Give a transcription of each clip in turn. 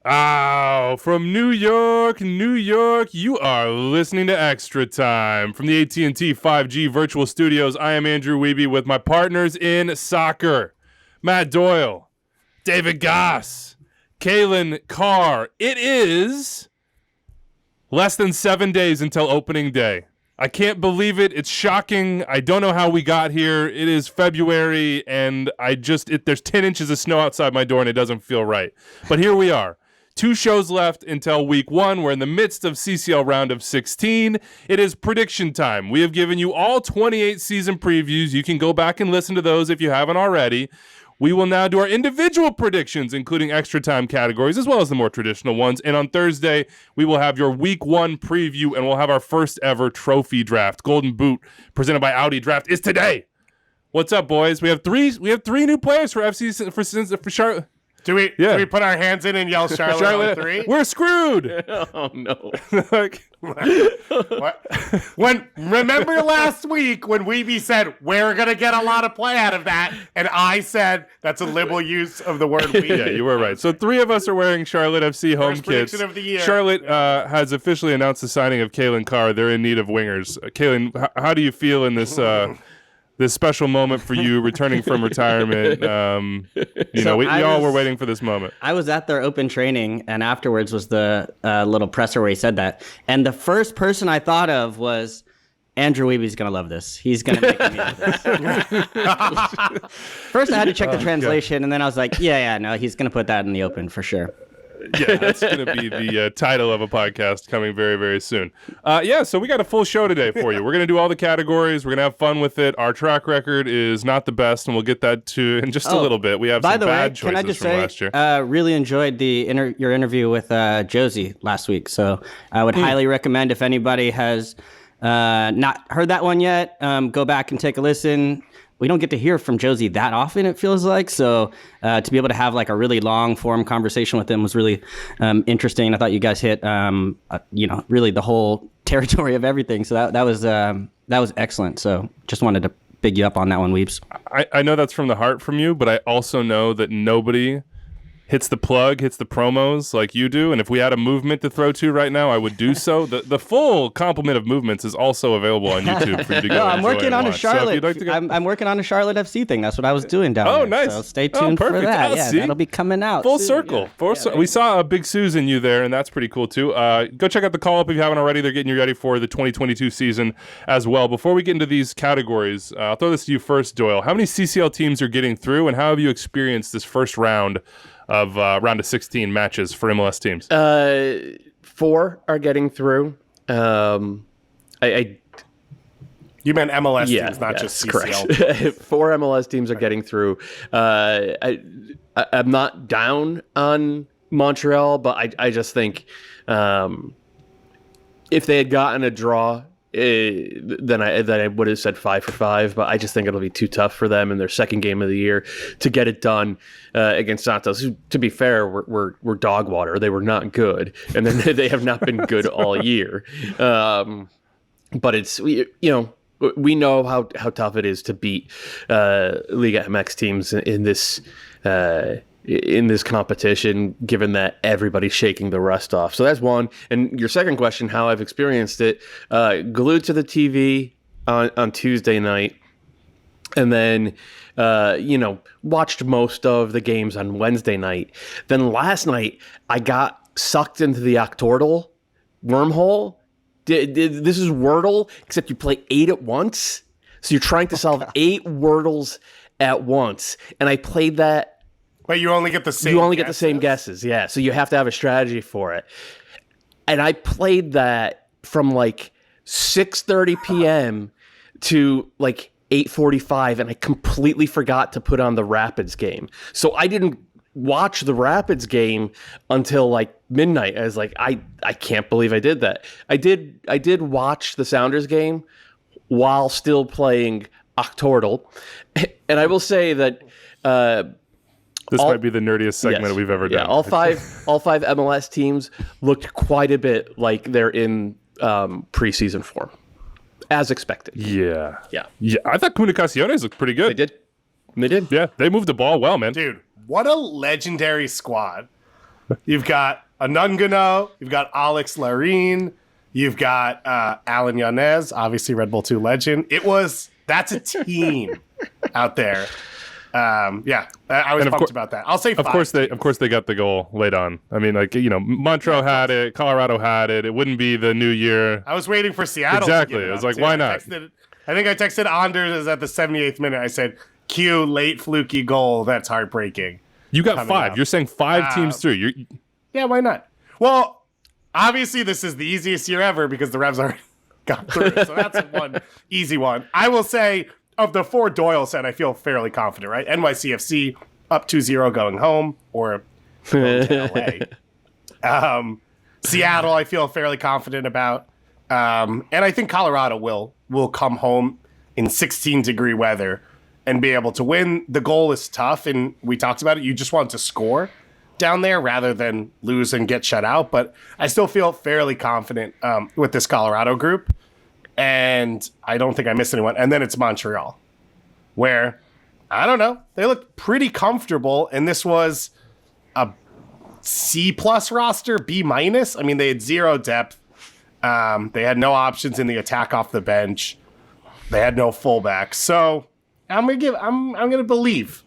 Oh, from New York, you are listening to Extra Time. From the AT&T 5G Virtual Studios, I am Andrew Wiebe with my partners in soccer, Matt Doyle, David Gass, Kalen Carr. It is less than 7 days until opening day. I can't believe it. It's shocking. I don't know how we got here. It is February, and there's 10 inches of snow outside my door, and it doesn't feel right. But here we are. 2 shows left until week 1. We're in the midst of CCL round of 16. It is prediction time. We have given you all 28 season previews. You can go back and listen to those if you haven't already. We will now do our individual predictions, including extra time categories, as well as the more traditional ones. And on Thursday, we will have your week 1 preview, and we'll have our first ever trophy draft. Golden Boot, presented by Audi Draft, is today. What's up, boys? We have three new players for for Charlotte. Do we put our hands in and yell Charlotte on 3? We're screwed. Oh no! Remember last week when Wiebe said we're gonna get a lot of play out of that, and I said that's a liberal use of the word "we." Yeah, you were right. So 3 of us are wearing Charlotte FC home First kits. prediction of the year. Charlotte has officially announced the signing of Kalen Carr. They're in need of wingers. Kalen, how do you feel in this? This special moment for you returning from retirement. We all were waiting for this moment. I was at their open training, and afterwards was the little presser where he said that. And the first person I thought of was Andrew Wiebe's going to love this. He's going to make me love this. First, I had to check the translation, and then I was like, no, he's going to put that in the open for sure. Yeah, that's going to be the title of a podcast coming very, very soon. So we got a full show today for you. We're going to do all the categories. We're going to have fun with it. Our track record is not the best, and we'll get that to in just a little bit. We have some bad choices from last year. Really enjoyed your interview with Josie last week, so I would highly recommend if anybody has not heard that one yet, go back and take a listen. We don't get to hear from Josie that often, it feels like. So to be able to have like a really long form conversation with him was really interesting. I thought you guys hit, really the whole territory of everything. So that was excellent. So just wanted to big you up on that one, Weeps. I know that's from the heart from you, but I also know that nobody hits the promos like you do. And if we had a movement to throw to right now, I would do so. The full complement of movements is also available on YouTube for you to go. I'm working on a Charlotte. I'm working on a Charlotte FC thing. That's what I was doing down there. Oh, nice. So stay tuned for that. Yeah, that'll be coming out. Full circle. We saw a big Susan you there, and that's pretty cool too. Go check out the call up if you haven't already. They're getting you ready for the 2022 season as well. Before we get into these categories, I'll throw this to you first, Doyle. How many CCL teams are getting through, and how have you experienced this first round of round of 16 matches for MLS teams? 4 are getting through. You meant MLS teams, not just CCL. Correct. 4 MLS teams are getting through. I'm not down on Montreal, but I just think if they had gotten a draw, then I would have said 5 for 5, but I just think it'll be too tough for them in their second game of the year to get it done against Santos, who, to be fair, were dog water. They were not good, and then they have not been good all year. But it's we know how tough it is to beat Liga MX teams in this competition, given that everybody's shaking the rust off. So that's one. And your second question, how I've experienced it, glued to the TV on Tuesday night, and then, watched most of the games on Wednesday night. Then last night, I got sucked into the Octordle wormhole. This is Wordle, except you play 8 at once. So you're trying to solve 8 Wordles at once. And I played that. But you only get the same. Get the same guesses, yeah. So you have to have a strategy for it. And I played that from like 6:30 p.m. to like 8:45, and I completely forgot to put on the Rapids game. So I didn't watch the Rapids game until like midnight. I was like, I can't believe I did that. I did watch the Sounders game while still playing Octordle, and I will say that. This might be the nerdiest segment we've ever done. Yeah, all five MLS teams looked quite a bit like they're in preseason form, as expected. Yeah. I thought Comunicaciones looked pretty good. They did. Yeah, they moved the ball well, man. Dude, what a legendary squad. You've got Anungano. You've got Alex Larine. You've got Alan Yanez, obviously Red Bull 2 legend. That's a team out there. I was pumped about that. I'll say 5. Of course they got the goal late on. I mean, like, Montreal had it, Colorado had it. It wouldn't be the new year. I was waiting for Seattle. Exactly. To give It was up, like, too. why not? I think I texted Anders at the 78th minute. I said, "Cue late fluky goal. That's heartbreaking." You got 5. up. You're saying 5 teams through. Yeah, why not? Well, obviously this is the easiest year ever because the Revs already got through. So that's one easy one. I will say, of the 4 Doyle said, I feel fairly confident, right? NYCFC up 2-0 going home or going to LA. Seattle, I feel fairly confident about. And I think Colorado will come home in 16-degree weather and be able to win. The goal is tough, and we talked about it. You just want to score down there rather than lose and get shut out. But I still feel fairly confident with this Colorado group. And I don't think I missed anyone. And then it's Montreal, where, I don't know, they looked pretty comfortable. And this was a C+ roster, B-. I mean, they had 0 depth. They had no options in the attack off the bench. They had no fullback. So I'm gonna believe.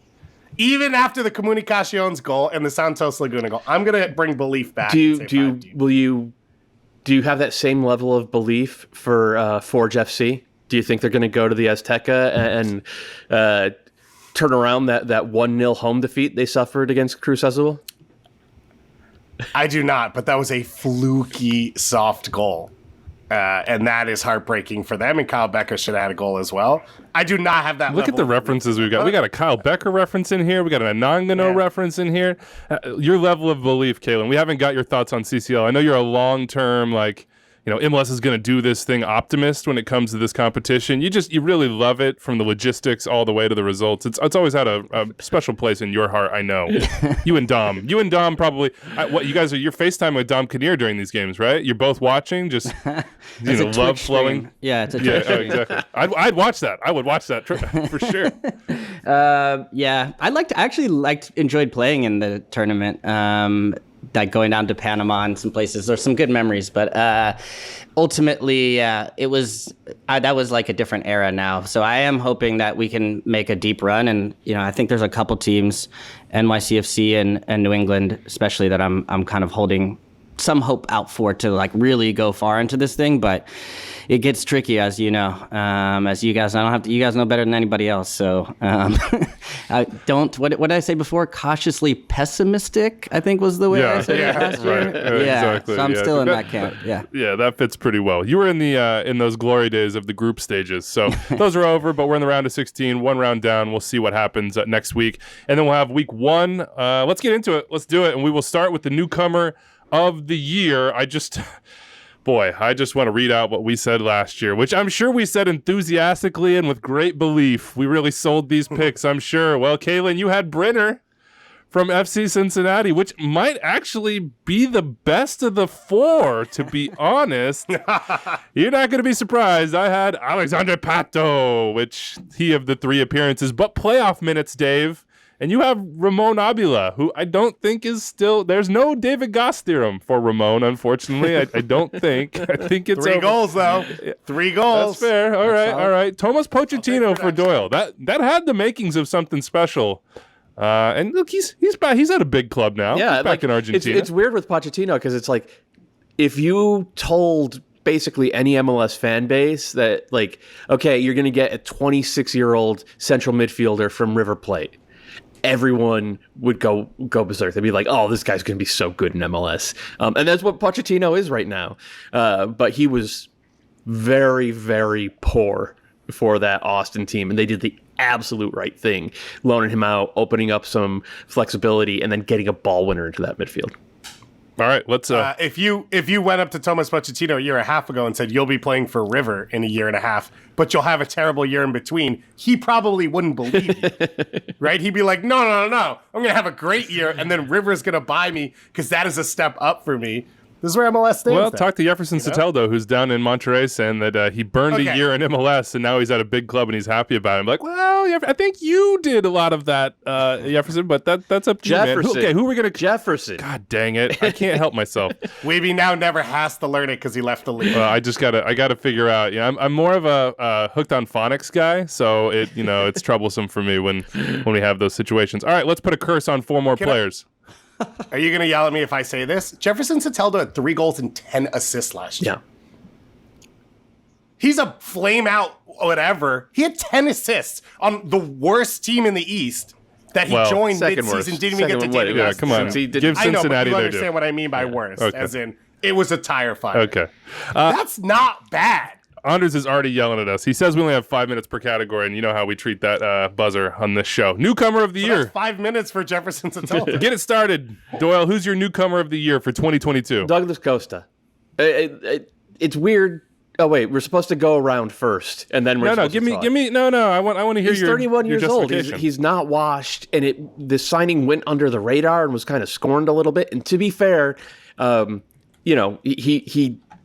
Even after the Comunicaciones goal and the Santos Laguna goal, I'm gonna bring belief back. Do you have that same level of belief for Forge FC? Do you think they're going to go to the Azteca and turn around that 1-0 home defeat they suffered against Cruz Azul? I do not, but that was a fluky soft goal. And that is heartbreaking for them. And Kyle Becker should have had a goal as well. I do not have that. Look at the references we've got. We got a Kyle Becker reference in here. We got an Anangano reference in here. Your level of belief, Kalen. We haven't got your thoughts on CCL. I know you're a long-term, MLS is going to do this thing optimist when it comes to this competition. You really love it from the logistics all the way to the results. It's always had a special place in your heart, I know. You and Dom probably. You're FaceTime with Dom Kinnear during these games, right? You're both watching, just love flowing. Stream. Yeah, it's a Twitch stream. Exactly. I'd watch that. I would watch that for sure. I enjoyed playing in the tournament. Like going down to Panama and some places. There's some good memories, but ultimately, that was like a different era now. So I am hoping that we can make a deep run, and I think there's a couple teams, NYCFC and New England, especially, that I'm kind of holding some hope out for to like really go far into this thing, but it gets tricky, as you know. As you guys, you guys know better than anybody else. So I don't. What did I say before? Cautiously pessimistic, I think was the way I said it last year. Right. Exactly. So I'm still in that camp. Yeah. Yeah, that fits pretty well. You were in in those glory days of the group stages. So those are over, but we're in the round of 16, 1 round down. We'll see what happens next week, and then we'll have week 1. Let's get into it. Let's do it, and we will start with the newcomer of the year. I just want to read out what we said last year, which I'm sure we said enthusiastically and with great belief. We really sold these picks, I'm sure. Well, Kalen, you had Brenner from FC Cincinnati, which might actually be the best of the 4, to be honest. You're not going to be surprised. I had Alexander Pato, which he of the 3 appearances, but playoff minutes, Dave. And you have Ramon Abila, who I don't think is still... There's no David Gass theorem for Ramon, unfortunately. I don't think. I think it's 3 goals, though. 3 goals. That's fair. All right. Thomas Pochettino for Doyle. That had the makings of something special. And look, he's back. He's at a big club now. Yeah, he's back in Argentina. It's weird with Pochettino because it's like, if you told basically any MLS fan base that, like, okay, you're going to get a 26-year-old central midfielder from River Plate, everyone would go berserk. They'd be like, oh, this guy's going to be so good in MLS. And that's what Pochettino is right now. But he was very, very poor for that Austin team, and they did the absolute right thing, loaning him out, opening up some flexibility, and then getting a ball winner into that midfield. All right, let's. If you went up to Thomas Pochettino a year and a half ago and said you'll be playing for River in a year and a half, but you'll have a terrible year in between, he probably wouldn't believe you, right? He'd be like, no, I'm going to have a great year, and then River's going to buy me because that is a step up for me. This is where MLS stands. Well, then. talk to Jefferson Soteldo, who's down in Monterrey, saying that he burned a year in MLS, and now he's at a big club, and he's happy about it. I'm like, well, I think you did a lot of that, Jefferson, but that's up to you, man. Who are we going to... Jefferson. God dang it. I can't help myself. Weeby now never has to learn it because he left the league. Well, I got to figure out. I'm more of a hooked on phonics guy, so it's troublesome for me when we have those situations. All right, let's put a curse on 4 more players. Are you going to yell at me if I say this? Jefferson Soteldo had 3 goals and 10 assists last year. Yeah. He's a flame out whatever. He had 10 assists on the worst team in the East that he joined mid-season. Didn't even get to take. Yeah, come on. Give Cincinnati I know, but you their understand due. what I mean by worst. Okay. As in, it was a tire fire. Okay. That's not bad. Anders is already yelling at us. He says we only have 5 minutes per category, and you know how we treat that buzzer on this show. Newcomer of the year. That's 5 minutes for Jefferson Soteldo. Get it started. Doyle, who's your newcomer of the year for 2022? Douglas Costa. It's weird. Oh wait, we're supposed to go around first, and then we're give me. I want to hear He's your. 31 years your old. justification. He's not washed, and the signing went under the radar and was kind of scorned a little bit. And to be fair,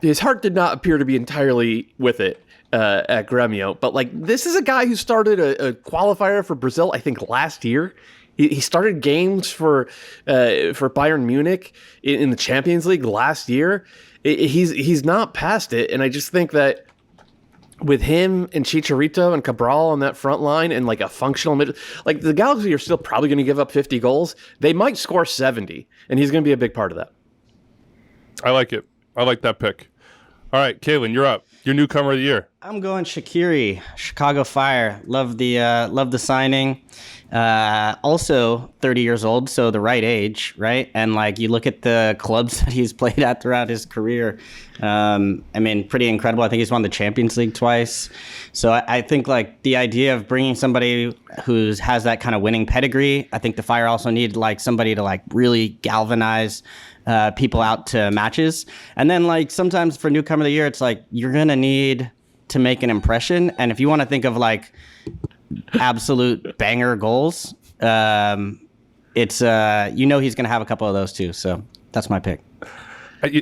his heart did not appear to be entirely with it at Gremio. But like, this is a guy who started a qualifier for Brazil, I think, last year. He started games for Bayern Munich in the Champions League last year. He's not past it, and I just think that with him and Chicharito and Cabral on that front line and like a functional mid, like the Galaxy are still probably going to give up 50 goals. They might score 70, and he's going to be a big part of that. I like it. I like that pick. All right, Kaylin, you're up. Your newcomer of the year. I'm going Shaqiri, Chicago Fire. Love the signing. Also 30 years old, so the right age, right? And like you look at the clubs that he's played at throughout his career. Pretty incredible. I think he's won the Champions League twice. So I think like the idea of bringing somebody who has that kind of winning pedigree. I think the Fire also need like somebody to like really galvanize people out to matches. And then like sometimes for newcomer of the year, it's like you're gonna need to make an impression. And if you want to think of like absolute banger goals, it's he's gonna have a couple of those too. So that's my pick.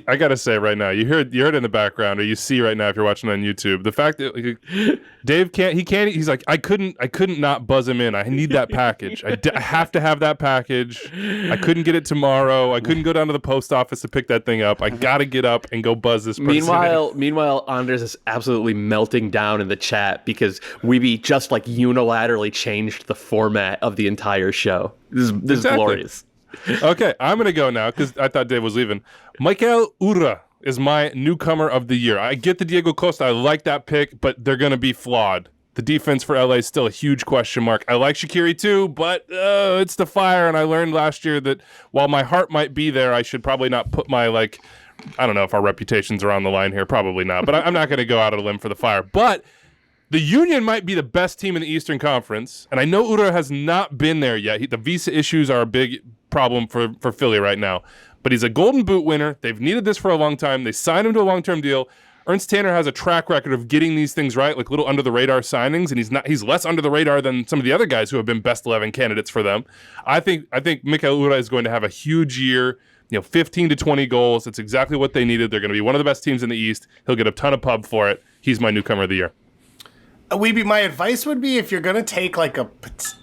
I gotta say right now, you heard it in the background, or you see right now if you're watching on YouTube. The fact that Dave can't. He's like, I couldn't not buzz him in. I need that package. I have to have that package. I couldn't get it tomorrow. I couldn't go down to the post office to pick that thing up. I gotta get up and go buzz this person. Meanwhile, Anders is absolutely melting down in the chat because Weeby just like unilaterally changed the format of the entire show. This is glorious. Okay, I'm going to go now because I thought Dave was leaving. Michael Ura is my newcomer of the year. I get the Diego Costa. I like that pick, but they're going to be flawed. The defense for LA is still a huge question mark. I like Shaqiri too, but it's the Fire, and I learned last year that while my heart might be there, I should probably not put my, I don't know if our reputations are on the line here. Probably not, but I'm not going to go out on a limb for the Fire. But the Union might be the best team in the Eastern Conference, and I know Ura has not been there yet. The visa issues are a big problem for Philly right now. But he's a Golden Boot winner. They've needed this for a long time. They signed him to a long-term deal. Ernst Tanner has a track record of getting these things right, like little under-the-radar signings, and he's less under the radar than some of the other guys who have been best 11 candidates for them. I think Mikel Ura is going to have a huge year, 15 to 20 goals. It's exactly what they needed. They're going to be one of the best teams in the East. He'll get a ton of pub for it. He's my newcomer of the year. My advice would be if you're going to take like a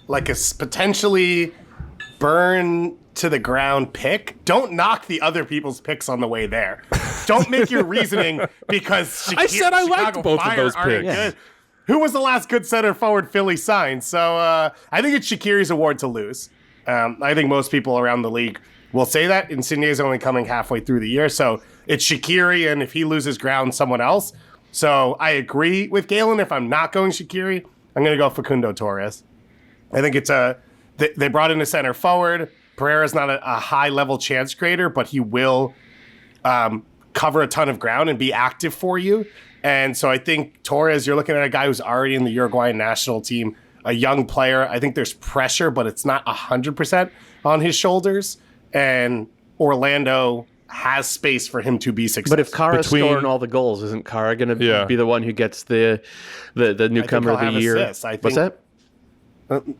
potentially burn to the ground pick, don't knock the other people's picks on the way there. Don't make your reasoning because I said I liked Chicago both Fire of those aren't picks. good. Who was the last good center forward Philly signed? So I think it's Shaqiri's award to lose. I think most people around the league will say that. Insigne is only coming halfway through the year, so it's Shaqiri, and if he loses ground, someone else. So I agree with Galen. If I'm not going Shaqiri, I'm going to go Facundo Torres. I think it's they brought in a center forward. Pereira's not a high-level chance creator, but he will cover a ton of ground and be active for you. And so I think Torres, you're looking at a guy who's already in the Uruguayan national team, a young player. I think there's pressure, but it's not 100% on his shoulders. And Orlando has space for him to be successful. But if Kara's scoring all the goals, isn't Kara going to be the one who gets the newcomer of the year? Assists. What's that?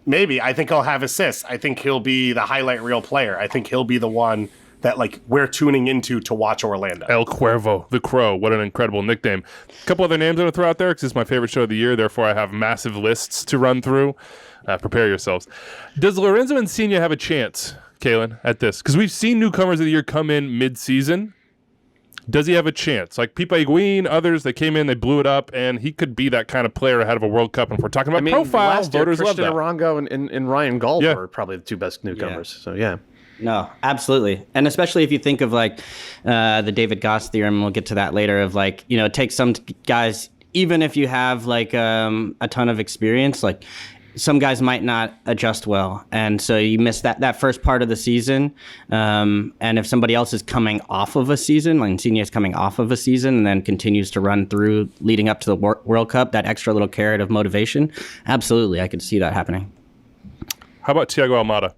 Maybe. I think he'll have assists. I think he'll be the highlight reel player. I think he'll be the one that like we're tuning into to watch Orlando. El Cuervo, the Crow. What an incredible nickname. A couple other names I'm going to throw out there because it's my favorite show of the year. Therefore, I have massive lists to run through. Prepare yourselves. Does Lorenzo Insigne have a chance, Kalen, at this? Because we've seen newcomers of the year come in mid-season. Does he have a chance? Like Pipa Higuain, others, they came in, they blew it up, and he could be that kind of player ahead of a World Cup. And if we're talking about profile, last year, voters love Christian that. Arango and Ryan Gaul Yeah. were probably the two best newcomers. So, yeah. No, absolutely. And especially if you think of like the David Gass Theorem, we'll get to that later, of like, you know, it takes some guys, even if you have like a ton of experience, like some guys might not adjust well. And so you miss that first part of the season. And if somebody else is coming off of a season, like Insigne is coming off of a season and then continues to run through leading up to the World Cup, that extra little carrot of motivation, absolutely, I could see that happening. How about Thiago Almada?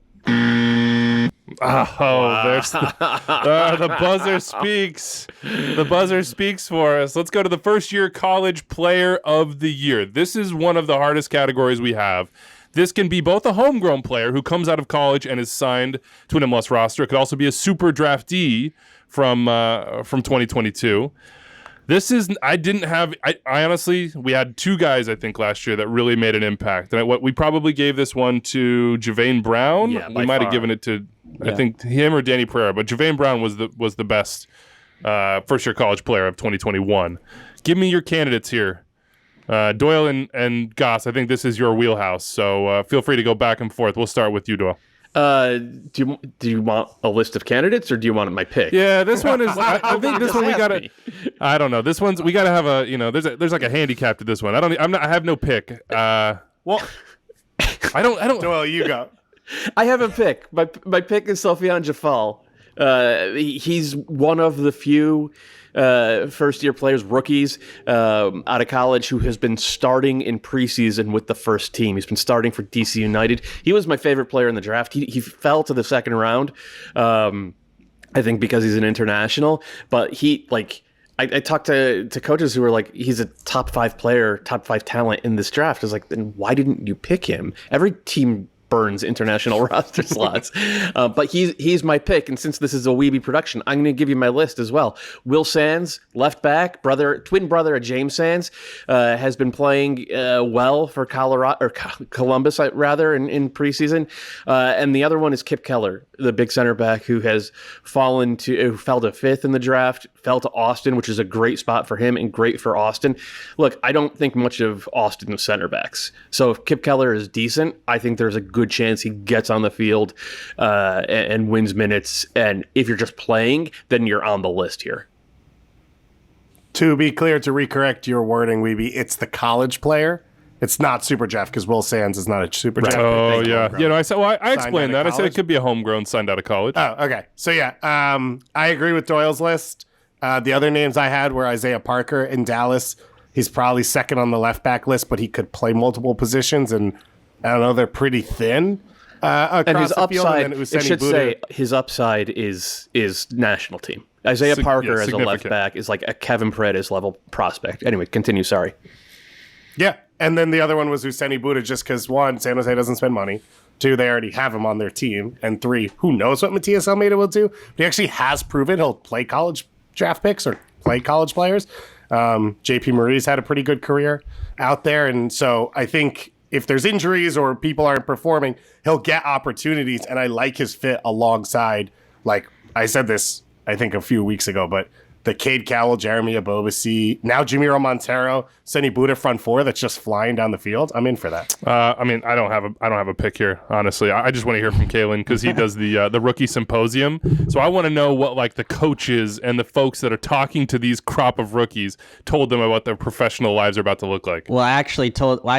There's the buzzer speaks. The buzzer speaks for us. Let's go to the first-year college player of the year. This is one of the hardest categories we have. This can be both a homegrown player who comes out of college and is signed to an MLS roster. It could also be a super draftee from 2022. This is, I honestly, we had two guys, I think, last year that really made an impact. And we probably gave this one to Javane Brown. Yeah, we might have given it to, I think, him or Danny Pereira. But Javane Brown was the best first-year college player of 2021. Give me your candidates here. Doyle and Goss, I think this is your wheelhouse. So feel free to go back and forth. We'll start with you, Doyle. Do you want a list of candidates or do you want my pick? Yeah, this one is. I think this one we gotta. I don't know. This one's we gotta have a. You know, there's like a handicap to this one. I have no pick. Well, I don't. Doyle, you go. I have a pick. My pick is Sofiane Jafal. He's one of the few first-year players, rookies out of college, who has been starting in preseason with the first team. He's been starting for DC United. He was my favorite player in the draft. He fell to the second round, I think because he's an international. But I talked to coaches who were like, he's a top 5 player, top 5 talent in this draft. I was like, then why didn't you pick him? Every team burns international roster slots. But he's my pick. And since this is a Weeby production, I'm going to give you my list as well. Will Sands, left back, twin brother of James Sands, has been playing well for Columbus, rather, in preseason. And the other one is Kip Keller, the big center back who fell to 5th in the draft, fell to Austin, which is a great spot for him and great for Austin. Look, I don't think much of Austin's center backs. So if Kip Keller is decent, I think there's a good chance he gets on the field and wins minutes. And if you're just playing, then you're on the list here. To be clear, to recorrect your wording, Weeby, it's the college player. It's not Super Jeff because Will Sands is not a Super Jeff. Oh yeah. You know, I said. Well, I explained that. I said it college? could be a homegrown signed out of college. Oh, okay. So yeah, I agree with Doyle's list. The other names I had were Isaiah Parker in Dallas. He's probably second on the left back list, but he could play multiple positions, and I don't know, they're pretty thin across And his the field. upside, And then it should say, his upside is national team. Isaiah Parker as a left back is like a Kevin Paredes level prospect. Anyway, continue. Sorry. Yeah, and then the other one was Useni Buda, just because 1, San Jose doesn't spend money. 2, they already have him on their team. And 3, who knows what Matias Almeida will do? But he actually has proven he'll play college draft picks or play college players. JP Marie's had a pretty good career out there. And so I think if there's injuries or people aren't performing, he'll get opportunities. And I like his fit alongside, like I said this, I think a few weeks ago, but the Cade Cowell, Jeremy Abobasi, now Jamiro Montero, Seni Buda front 4 that's just flying down the field. I'm in for that. I mean, I don't have a pick here, honestly. I just want to hear from Kalen because he does the rookie symposium. So I want to know what like the coaches and the folks that are talking to these crop of rookies told them about their professional lives are about to look like. Well, I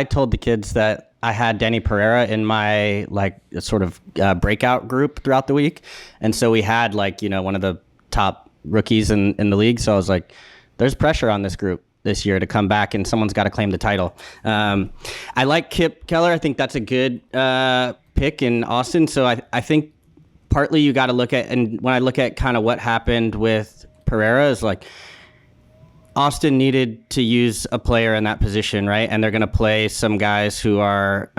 told the kids that I had Danny Pereira in my like sort of breakout group throughout the week. And so we had like, you know, one of the top rookies in the league. So I was like, there's pressure on this group this year to come back and someone's got to claim the title. I like Kip Keller. I think that's a good pick in Austin. So I think partly you got to look at, and when I look at kind of what happened with Pereira is like, Austin needed to use a player in that position, right? And they're going to play some guys who are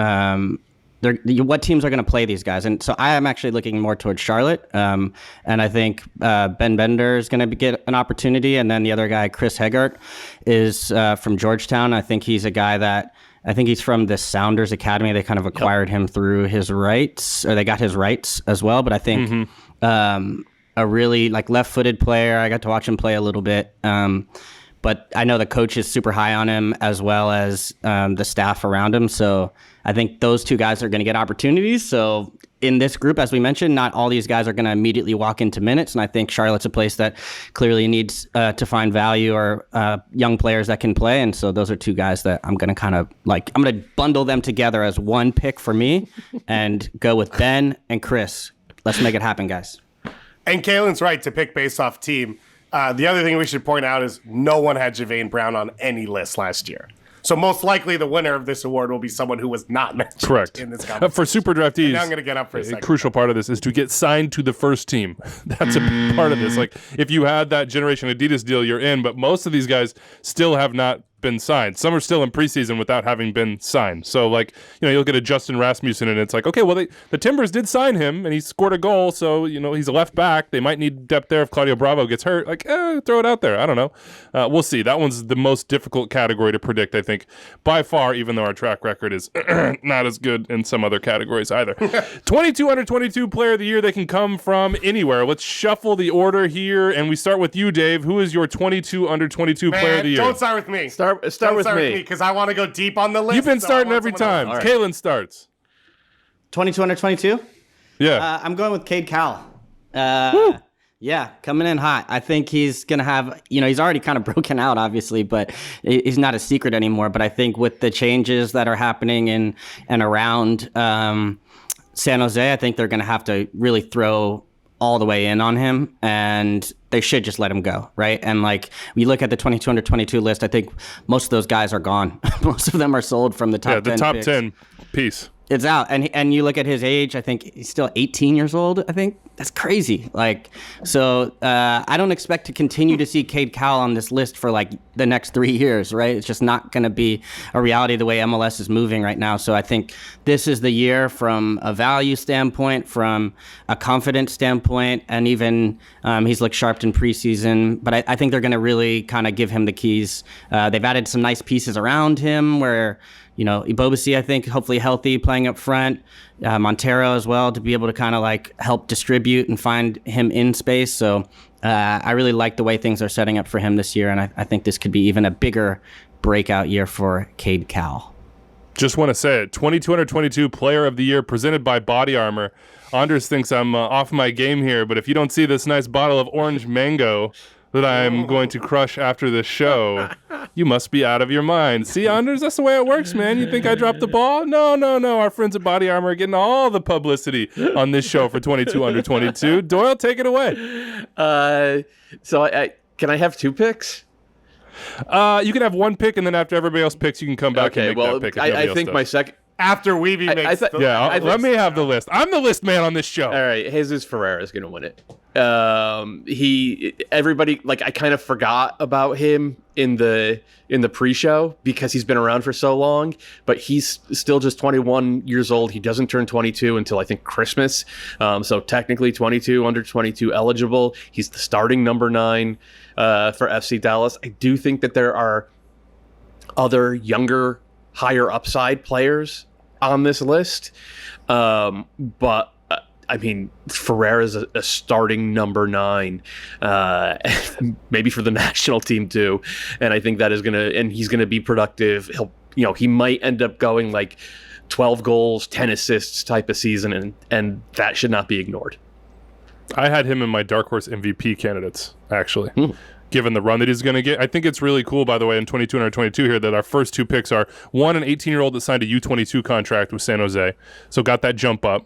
what teams are going to play these guys. And so I am actually looking more towards Charlotte. And I think Ben Bender is going to get an opportunity. And then the other guy, Chris Heggart, is from Georgetown. I think he's a guy that I think he's from the Sounders Academy. They kind of acquired him through his rights, or they got his rights as well. But I think a really like left-footed player. I got to watch him play a little bit. But I know the coach is super high on him, as well as the staff around him. So I think those two guys are going to get opportunities. So in this group, as we mentioned, not all these guys are going to immediately walk into minutes. And I think Charlotte's a place that clearly needs to find value or young players that can play. And so those are two guys that I'm going to kind of like, I'm going to bundle them together as one pick for me and go with Ben and Chris. Let's make it happen, guys. And Kalen's right to pick based off team. The other thing we should point out is no one had Javain Brown on any list last year. So most likely the winner of this award will be someone who was not mentioned in this competition. For super draftees, and now I'm going to get up for a second. Crucial part of this is to get signed to the first team. That's a big part of this. Like if you had that Generation Adidas deal, you're in, but most of these guys still have not been signed. Some are still in preseason without having been signed. So like, you know, you'll get a Justin Rasmussen and it's like, okay, well the Timbers did sign him and he scored a goal. So, you know, he's a left back. They might need depth there if Claudio Bravo gets hurt. Like, throw it out there. I don't know. We'll see. That one's the most difficult category to predict, I think, by far, even though our track record is not as good in some other categories either. 22 under 22 player of the year. They can come from anywhere. Let's shuffle the order here. And we start with you, Dave. Who is your 22 under 22 player of the year? Don't start with me. Start with me because I want to go deep on the list. You've been starting every time. Right. Kalen starts. 22 under 22? Yeah. I'm going with Cade Cowell. Yeah, coming in hot. I think he's going to have, you know, he's already kind of broken out, obviously, but he's not a secret anymore. But I think with the changes that are happening in and around San Jose, I think they're going to have to really throw all the way in on him, and they should just let him go, right? And like, we look at the 22 under 22 list, I think most of those guys are gone. Most of them are sold from the top 10 the top picks. 10 piece. It's out. And you look at his age, I think he's still 18 years old, I think. That's crazy. Like, so I don't expect to continue to see Cade Cowell on this list for like the next 3 years, right? It's just not going to be a reality the way MLS is moving right now. So I think this is the year from a value standpoint, from a confidence standpoint, and even he's looked sharp in preseason. But I think they're going to really kind of give him the keys. They've added some nice pieces around him where, you know, Ibobasi, I think, hopefully healthy, playing up front. Montero as well, to be able to kind of like help distribute and find him in space. So I really like the way things are setting up for him this year. And I think this could be even a bigger breakout year for Cade Cowell. Just want to say it. 22 under 22 player of the year presented by Body Armor. Anders thinks I'm off my game here, but if you don't see this nice bottle of orange mango that I'm going to crush after the show, you must be out of your mind. See, Anders, that's the way it works, man. You think I dropped the ball? No. Our friends at Body Armor are getting all the publicity on this show for 22 under 22. Doyle, take it away. So can I have 2 picks? You can have 1 pick, and then after everybody else picks, you can come back and make that pick. I think my second... After Weeby makes let me have the list. I'm the list man on this show. All right, Jesus Ferreira is going to win it. Everybody, like, I kind of forgot about him in the pre-show because he's been around for so long, but he's still just 21 years old. He doesn't turn 22 until I think Christmas. So technically 22 under 22 eligible. He's the starting number 9 for FC Dallas. I do think that there are other younger, higher upside players on this list. But I mean, Ferreira's a starting number 9, maybe for the national team too. And I think that is he's gonna be productive. He might end up going like 12 goals, 10 assists type of season, and that should not be ignored. I had him in my dark horse MVP candidates, actually. Given the run that he's going to get. I think it's really cool, by the way, in 22 and 22 here, that our first 2 picks are, 1, an 18-year-old that signed a U22 contract with San Jose, so got that jump up,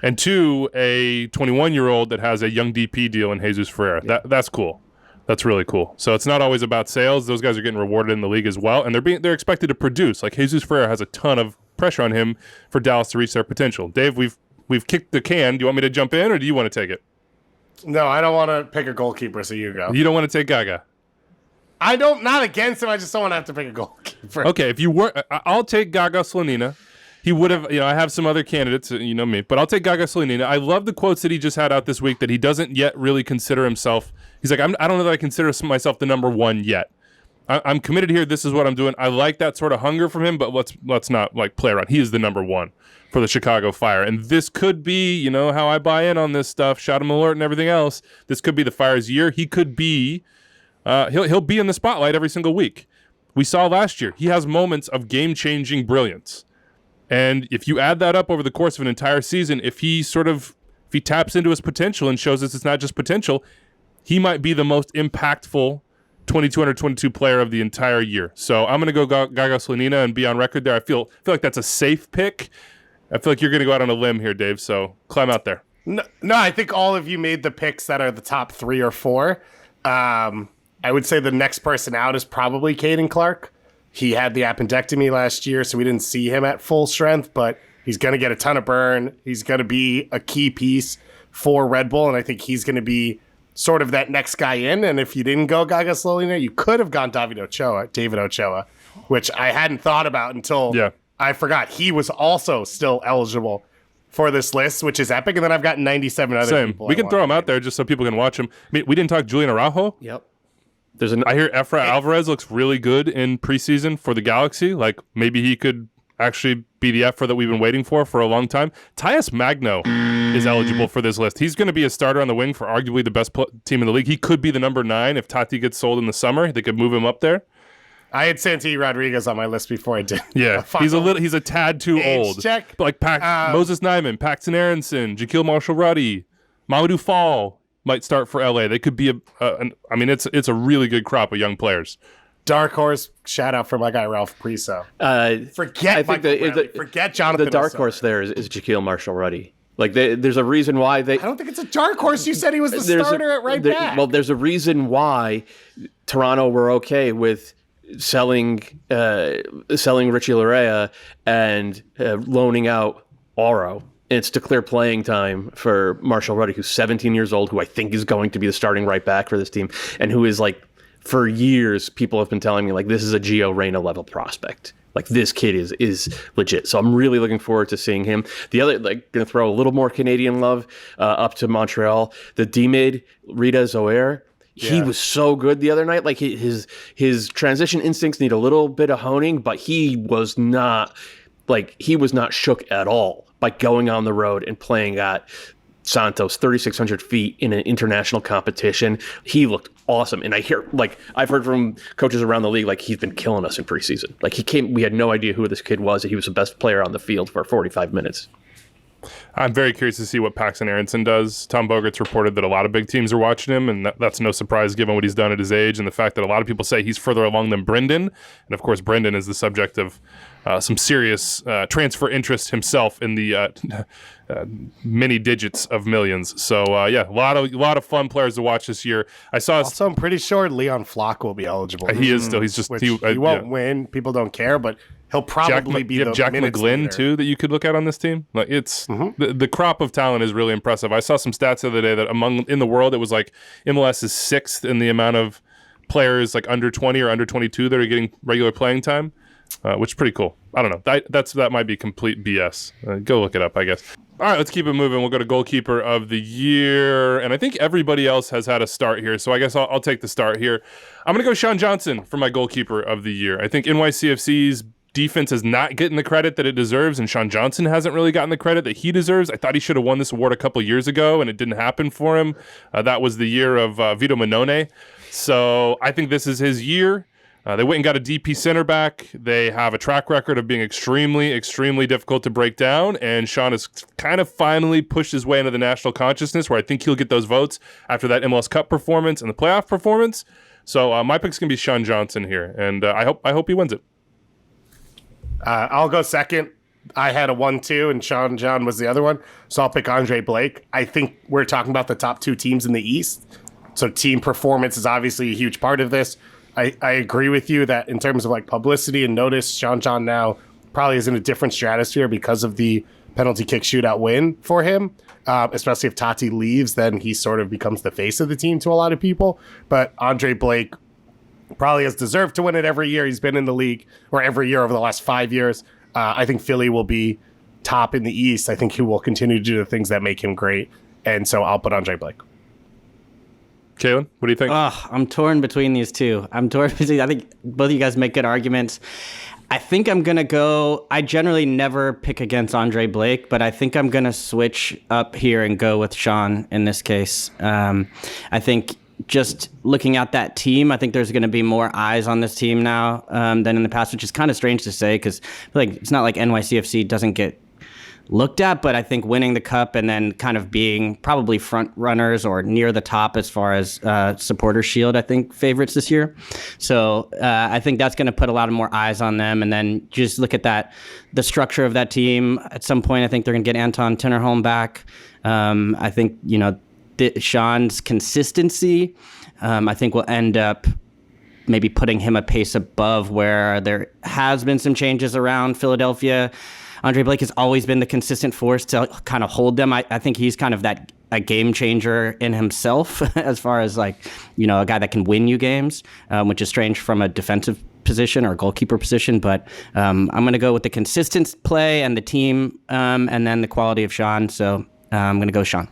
and 2, a 21-year-old that has a young DP deal in Jesus Ferreira. Yeah. That's cool. That's really cool. So it's not always about sales. Those guys are getting rewarded in the league as well, and they're expected to produce. Like, Jesus Ferreira has a ton of pressure on him for Dallas to reach their potential. Dave, we've kicked the can. Do you want me to jump in, or do you want to take it? No, I don't want to pick a goalkeeper, so you go. You don't want to take Gaga? Not against him. I just don't want to have to pick a goalkeeper. Okay, if you were, I'll take Gaga Slonina. He would have, I have some other candidates, you know me, but I'll take Gaga Slonina. I love the quotes that he just had out this week that he doesn't yet really consider himself. He's like, I don't know that I consider myself the number one yet. I'm committed here. This is what I'm doing. I like that sort of hunger from him, but let's not like play around. He is the number one for the Chicago Fire. And this could be, how I buy in on this stuff, shot him alert and everything else. This could be the Fire's year. He could be, he'll be in the spotlight every single week. We saw last year, he has moments of game-changing brilliance. And if you add that up over the course of an entire season, if he taps into his potential and shows us it's not just potential, he might be the most impactful 22 player of the entire year. So I'm going to go Gaga Slonina and be on record there. I feel like that's a safe pick. I feel like you're going to go out on a limb here, Dave, so climb out there. No, I think all of you made the picks that are the top 3 or 4. I would say the next person out is probably Caden Clark. He had the appendectomy last year, so we didn't see him at full strength, but he's going to get a ton of burn. He's going to be a key piece for Red Bull, and I think he's going to be sort of that next guy in. And if you didn't go Gaga Slonina, you could have gone David Ochoa, which I hadn't thought about until I forgot he was also still eligible for this list, which is epic. And then I've got 97 other people. We can throw him out there just so people can watch him. I mean, we didn't talk Julian Araujo. Yep. I hear Efra Alvarez looks really good in preseason for the Galaxy. Like, maybe he could actually be the Efra that we've been waiting for a long time. Tyus Magno is eligible for this list. He's going to be a starter on the wing for arguably the best team in the league. He could be the number 9 if Tati gets sold in the summer. They could move him up there. I had Santi Rodriguez on my list before I did. Yeah, he's a tad too old. Check. But like Moses Nyman, Paxton Aronson, Jaquil Marshall-Ruddy, Mamadou Fall might start for LA. They could be it's a really good crop of young players. Dark horse, shout out for my guy Ralph Priso. Forget Jonathan. The dark horse there is Jaquil Marshall-Ruddy. Like there's a reason why they. I don't think it's a dark horse. You said he was the starter at right back. Well, there's a reason why Toronto were okay with selling Richie Larea and loaning out Oro. And it's to clear playing time for Marshall-Ruddy, who's 17 years old, who I think is going to be the starting right back for this team, and who is like, for years, people have been telling me like this is a Gio Reyna level prospect. Like this kid is legit. So I'm really looking forward to seeing him. The other, like, gonna throw a little more Canadian love up to Montreal. The D-mid, Rita Zoer. He was so good the other night. Like his transition instincts need a little bit of honing, but he was not shook at all by going on the road and playing at Santos 3,600 feet in an international competition. He looked awesome. And I've heard from coaches around the league, like he's been killing us in preseason. Like we had no idea who this kid was, and he was the best player on the field for 45 minutes. I'm very curious to see what Paxton Aronson does. Tom Bogart's reported that a lot of big teams are watching him, and that's no surprise given what he's done at his age and the fact that a lot of people say he's further along than Brendan. And of course, Brendan is the subject of some serious transfer interest himself in the many digits of millions. So a lot of fun players to watch this year. Also, I'm pretty sure Leon Flock will be eligible. He is still. He's just he won't win. People don't care, but he'll probably be the Jack minutes McGlynn leader. too that you could look at on this team. Like it's the crop of talent is really impressive. I saw some stats the other day that in the world it was like MLS is 6th in the amount of players like under 20 or under 22 that are getting regular playing time, which is pretty cool. I don't know. That might be complete BS. Go look it up, I guess. All right, let's keep it moving. We'll go to Goalkeeper of the Year. And I think everybody else has had a start here, so I guess I'll take the start here. I'm going to go Sean Johnson for my Goalkeeper of the Year. I think NYCFC's defense is not getting the credit that it deserves, and Sean Johnson hasn't really gotten the credit that he deserves. I thought he should have won this award a couple years ago, and it didn't happen for him. That was the year of Vito Manone. So I think this is his year. They went and got a DP center back. They have a track record of being extremely, extremely difficult to break down, and Sean has kind of finally pushed his way into the national consciousness where I think he'll get those votes after that MLS Cup performance and the playoff performance. So my pick's going to be Sean Johnson here, and I hope he wins it. I'll go second. I had a 1-2, and Sean John was the other one, so I'll pick Andre Blake. I think we're talking about the top 2 teams in the East, so team performance is obviously a huge part of this. I agree with you that in terms of like publicity and notice, Sean John now probably is in a different stratosphere because of the penalty kick shootout win for him. Especially if Tati leaves, then he sort of becomes the face of the team to a lot of people. But Andre Blake probably has deserved to win it every year he's been in the league, or every year over the last 5 years. I think Philly will be top in the East. I think he will continue to do the things that make him great. And so I'll put Andre Blake. Kalen, what do you think? I'm torn between these two. I think both of you guys make good arguments. I think I'm going to go, I generally never pick against Andre Blake, but I think I'm going to switch up here and go with Sean in this case. I think just looking at that team, I think there's going to be more eyes on this team now than in the past, which is kind of strange to say because it's not like NYCFC doesn't get looked at, but I think winning the cup and then kind of being probably front runners or near the top as far as supporter shield, I think favorites this year. So I think that's going to put a lot of more eyes on them. And then just look at the structure of that team. At some point, I think they're going to get Anton Tinnerholm back. I think, Sean's consistency, I think will end up maybe putting him a pace above where there has been some changes around Philadelphia. Andre Blake has always been the consistent force to kind of hold them. I think he's kind of a game changer in himself as far as a guy that can win you games, which is strange from a defensive position or goalkeeper position. But I'm going to go with the consistent play and the team and then the quality of Sean. So I'm going to go Sean.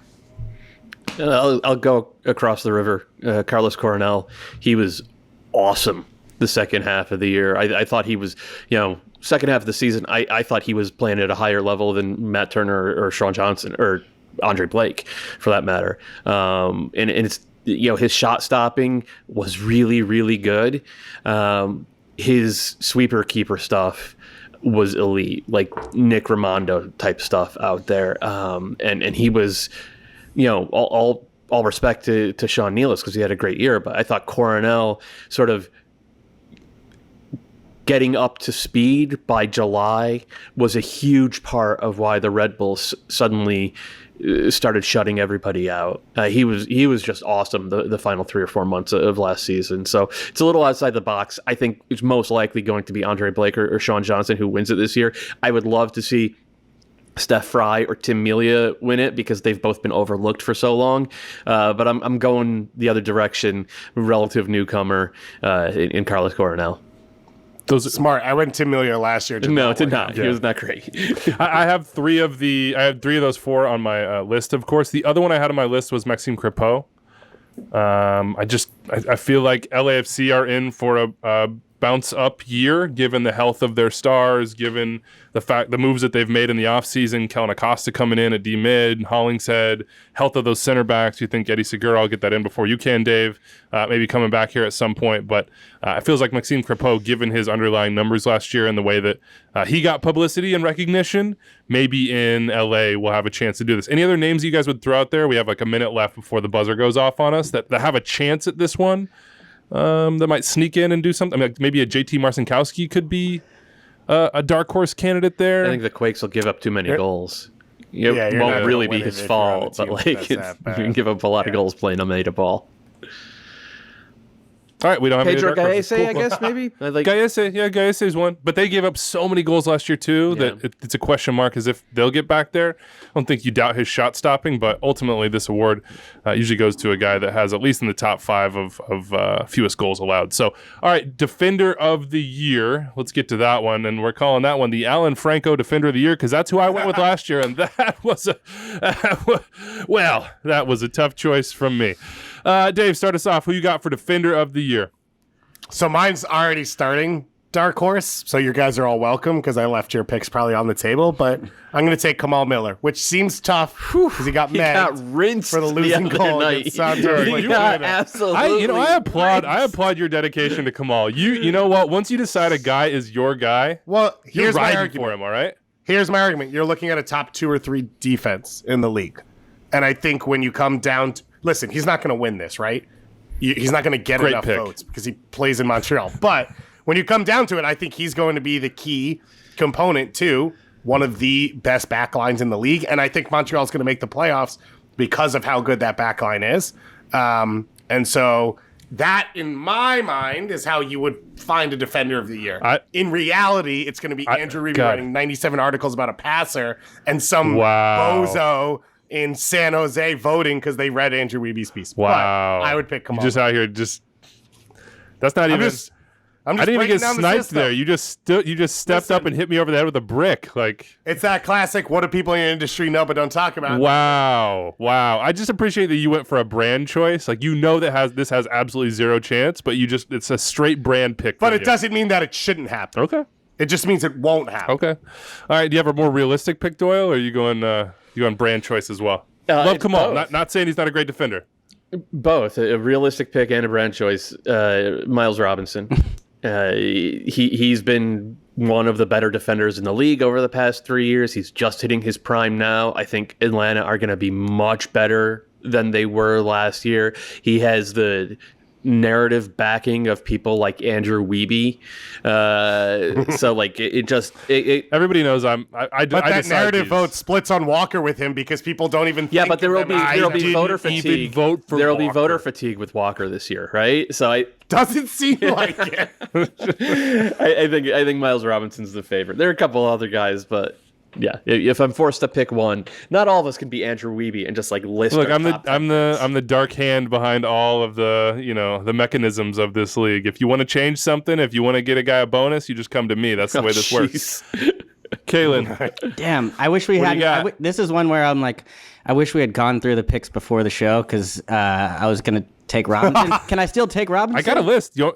I'll go across the river. Carlos Coronel, he was awesome the second half of the year. I thought he was, second half of the season, I thought he was playing at a higher level than Matt Turner or Sean Johnson or Andre Blake, for that matter. And it's his shot stopping was really, really good. His sweeper keeper stuff was elite, like Nick Raimondo type stuff out there. And he was, all respect to Sean Nealis because he had a great year, but I thought Coronel sort of getting up to speed by July was a huge part of why the Red Bulls suddenly started shutting everybody out. He was just awesome the final 3 or 4 months of last season. So it's a little outside the box. I think it's most likely going to be Andre Blake or Sean Johnson who wins it this year. I would love to see Steph Fry or Tim Melia win it because they've both been overlooked for so long. But I'm going the other direction, relative newcomer in Carlos Coronel. Those smart. I went Tim Melia last year. No, it did not. He was not great. I have three of those 4 on my list. Of course, the other one I had on my list was Maxime Crepeau. I feel like LAFC are in for a bounce up year, given the health of their stars, given the moves that they've made in the offseason. Kellen Acosta coming in at D mid, Hollingshead, health of those center backs. You think Eddie Segura, I'll get that in before you can, Dave, maybe coming back here at some point. But it feels like Maxime Crepeau, given his underlying numbers last year and the way that he got publicity and recognition, maybe in LA we'll have a chance to do this. Any other names you guys would throw out there? We have like a minute left before the buzzer goes off on us that have a chance at this one. That might sneak in and do something. I mean, maybe a JT Marcinkowski could be a dark horse candidate there. I think the Quakes will give up too many goals. It won't really be his fault, but you can give up a lot of goals playing dominated ball. All right, we don't have Pedro any Gaese, I guess, maybe? Gaese is one. But they gave up so many goals last year, too, that it's a question mark as if they'll get back there. I don't think you doubt his shot stopping, but ultimately this award usually goes to a guy that has at least in the top 5 of fewest goals allowed. So, all right, Defender of the Year. Let's get to that one, and we're calling that one the Alan Franco Defender of the Year because that's who I went with last year, and that was a tough choice from me. Dave, start us off. Who you got for Defender of the Year? So mine's already starting dark horse, so you guys are all welcome because I left your picks probably on the table, but I'm going to take Kamal Miller, which seems tough because he got rinsed for the losing goal against Southampton. Absolutely. I applaud your dedication to Kamal. You know what? Once you decide a guy is your guy, here's you're my riding argument for him, all right? Here's my argument. You're looking at a top 2 or 3 defense in the league. And I think when you come down to, listen, he's not going to win this, right? He's not going to get enough votes because he plays in Montreal. But when you come down to it, I think he's going to be the key component to one of the best backlines in the league. And I think Montreal's going to make the playoffs because of how good that backline is. And so that, in my mind, is how you would find a Defender of the Year. In reality, it's going to be Andrew Reeve writing 97 articles about a passer and some bozo in San Jose voting because they read Andrew Weeby's piece. Wow. But I would pick Kamal. Just out here, that's not even. I'm I just didn't even breaking get down the sniped system. there. You just stepped up and hit me over the head with a brick. Like, It's that classic, what do people in the industry know but don't talk about? wow. I just appreciate that you went for a brand choice. Like, you know this has absolutely zero chance, but it's a straight brand pick. But from it you. doesn't mean that it shouldn't happen. Okay. It just means it won't happen. Okay. All right. Do you have a more realistic pick, Doyle, or are you going brand choice as well? Love it's Kamal. both. Not saying he's not a great defender. Both a realistic pick and a brand choice. Miles Robinson. He's been one of the better defenders in the league over the past 3 years. He's just hitting his prime now. I think Atlanta are going to be much better than they were last year. He has the narrative backing of people like Andrew Wiebe. So like Everybody knows I But that decide narrative these. vote splits on Walker with him because people don't even yeah, think but there of will them as be defenders. voter even fatigue. vote for There will be Walker. voter fatigue with Walker this year, right? So Doesn't seem like it. I think Miles Robinson's the favorite. There are a couple other guys, but yeah, if I'm forced to pick one, not all of us can be Andrew Wiebe and just like list. Look, our I'm top 10 picks. the dark hand behind all of the the mechanisms of this league. If you want to change something, if you want to get a guy a bonus, you just come to me. That's the way this works. Kalen, Damn, I wish we What do had. you got? This is one where I'm like, I wish we had gone through the picks before the show because I was gonna take Robinson. Can I still take Robinson? I got a list. You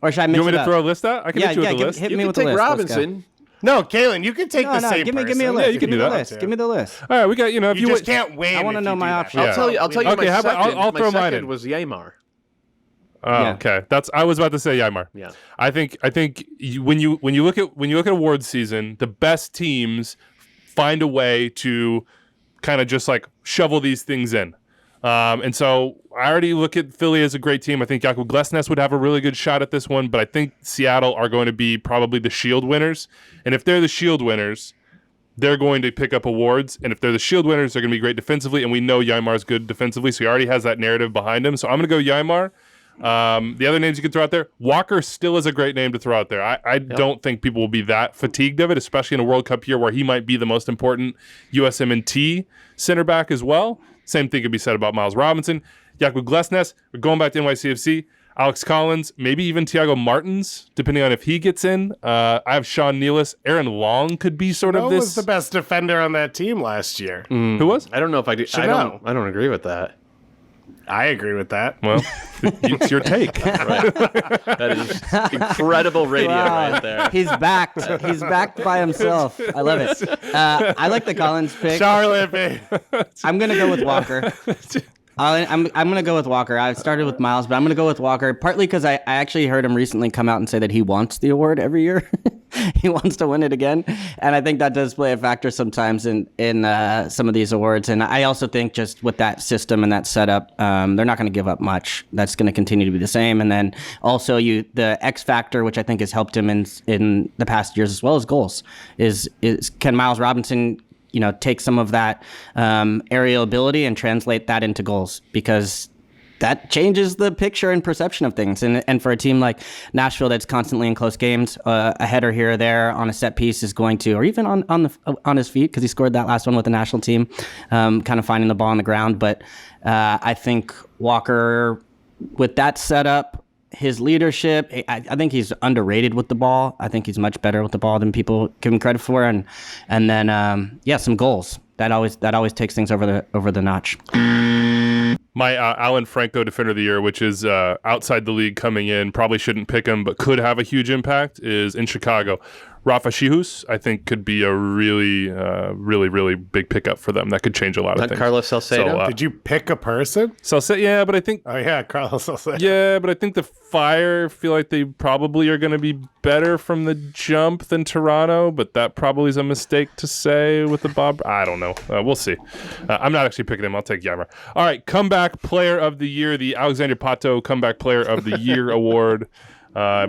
Or should I mix want me it to up? throw a list out? I can hit you with a list. hit You me can with the take list. Let's go. Robinson. No, Kalen, you can take No, the no, same give me a person. list. you can give me do the that. list. Give me the list. All right, we got if You you just can't win. I wanna if know you my do that. options. I'll tell you. Okay, my how about- second. I'll my throw mine second in. was Yamar. Oh, Yeah. okay. I was about to say Ymar. Yeah. I think when you look at awards season, the best teams find a way to kind of just like shovel these things in. And so I already look at Philly as a great team. I think Jakub Glesnes would have a really good shot at this one, but I think Seattle are going to be probably the Shield winners. And if they're the Shield winners, they're going to pick up awards. And if they're the Shield winners, they're going to be great defensively. And we know Ymar's good defensively, so he already has that narrative behind him. So I'm going to go Ymar. The other names you can throw out there, Walker still is a great name to throw out there. I don't think people will be that fatigued of it, especially in a World Cup year where he might be the most important USMNT center back as well. Same thing could be said about Miles Robinson. Jakub Glesnes, we're going back to NYCFC. Alex Collins, maybe even Thiago Martins, depending on if he gets in. I have Sean Nealis. Aaron Long could be sort of Who this. was the best defender on that team last year? Who was? I don't know if I do. I know. don't agree with that. I agree with that. Well, it's your take. That is incredible radio Wow. right there. He's backed. He's backed by himself. I love it. I like the Collins pick. Charlotte, babe. I'm gonna go with Walker. I'm gonna go with Walker. I started with Miles, but I'm gonna go with Walker partly because I actually heard him recently come out and say that he wants the award every year. He wants to win it again, and I think that does play a factor sometimes in some of these awards. And I also think just with that system and that setup, they're not going to give up much. That's going to continue to be the same. And then also the X factor, which I think has helped him in the past years as well as goals, is can Miles Robinson take some of that aerial ability and translate that into goals, because that changes the picture and perception of things. And for a team like Nashville that's constantly in close games, a header here or there on a set piece is going to, or even on his feet, because he scored that last one with the national team, kind of finding the ball on the ground. But I think Walker, with that setup, his leadership, I think he's underrated with the ball. I think he's much better with the ball than people give him credit for. And then some goals. That always takes things over the notch. My Alan Franco Defender of the Year, which is outside the league coming in, probably shouldn't pick him, but could have a huge impact, is in Chicago. Rafa Shihus, I think, could be a really, really big pickup for them. That could change a lot of Not things. Carlos Salcedo? So, Did you pick a person? yeah, but I think Oh, yeah, Carlos Salcedo. Yeah, but I think the Fire feel like they probably are going to be better from the jump than Toronto, but that probably is a mistake to say with the Bob. I don't know. We'll see. I'm not actually picking him. I'll take Yammer. All right, Comeback Player of the Year, the Alexander Pato Comeback Player of the Year Award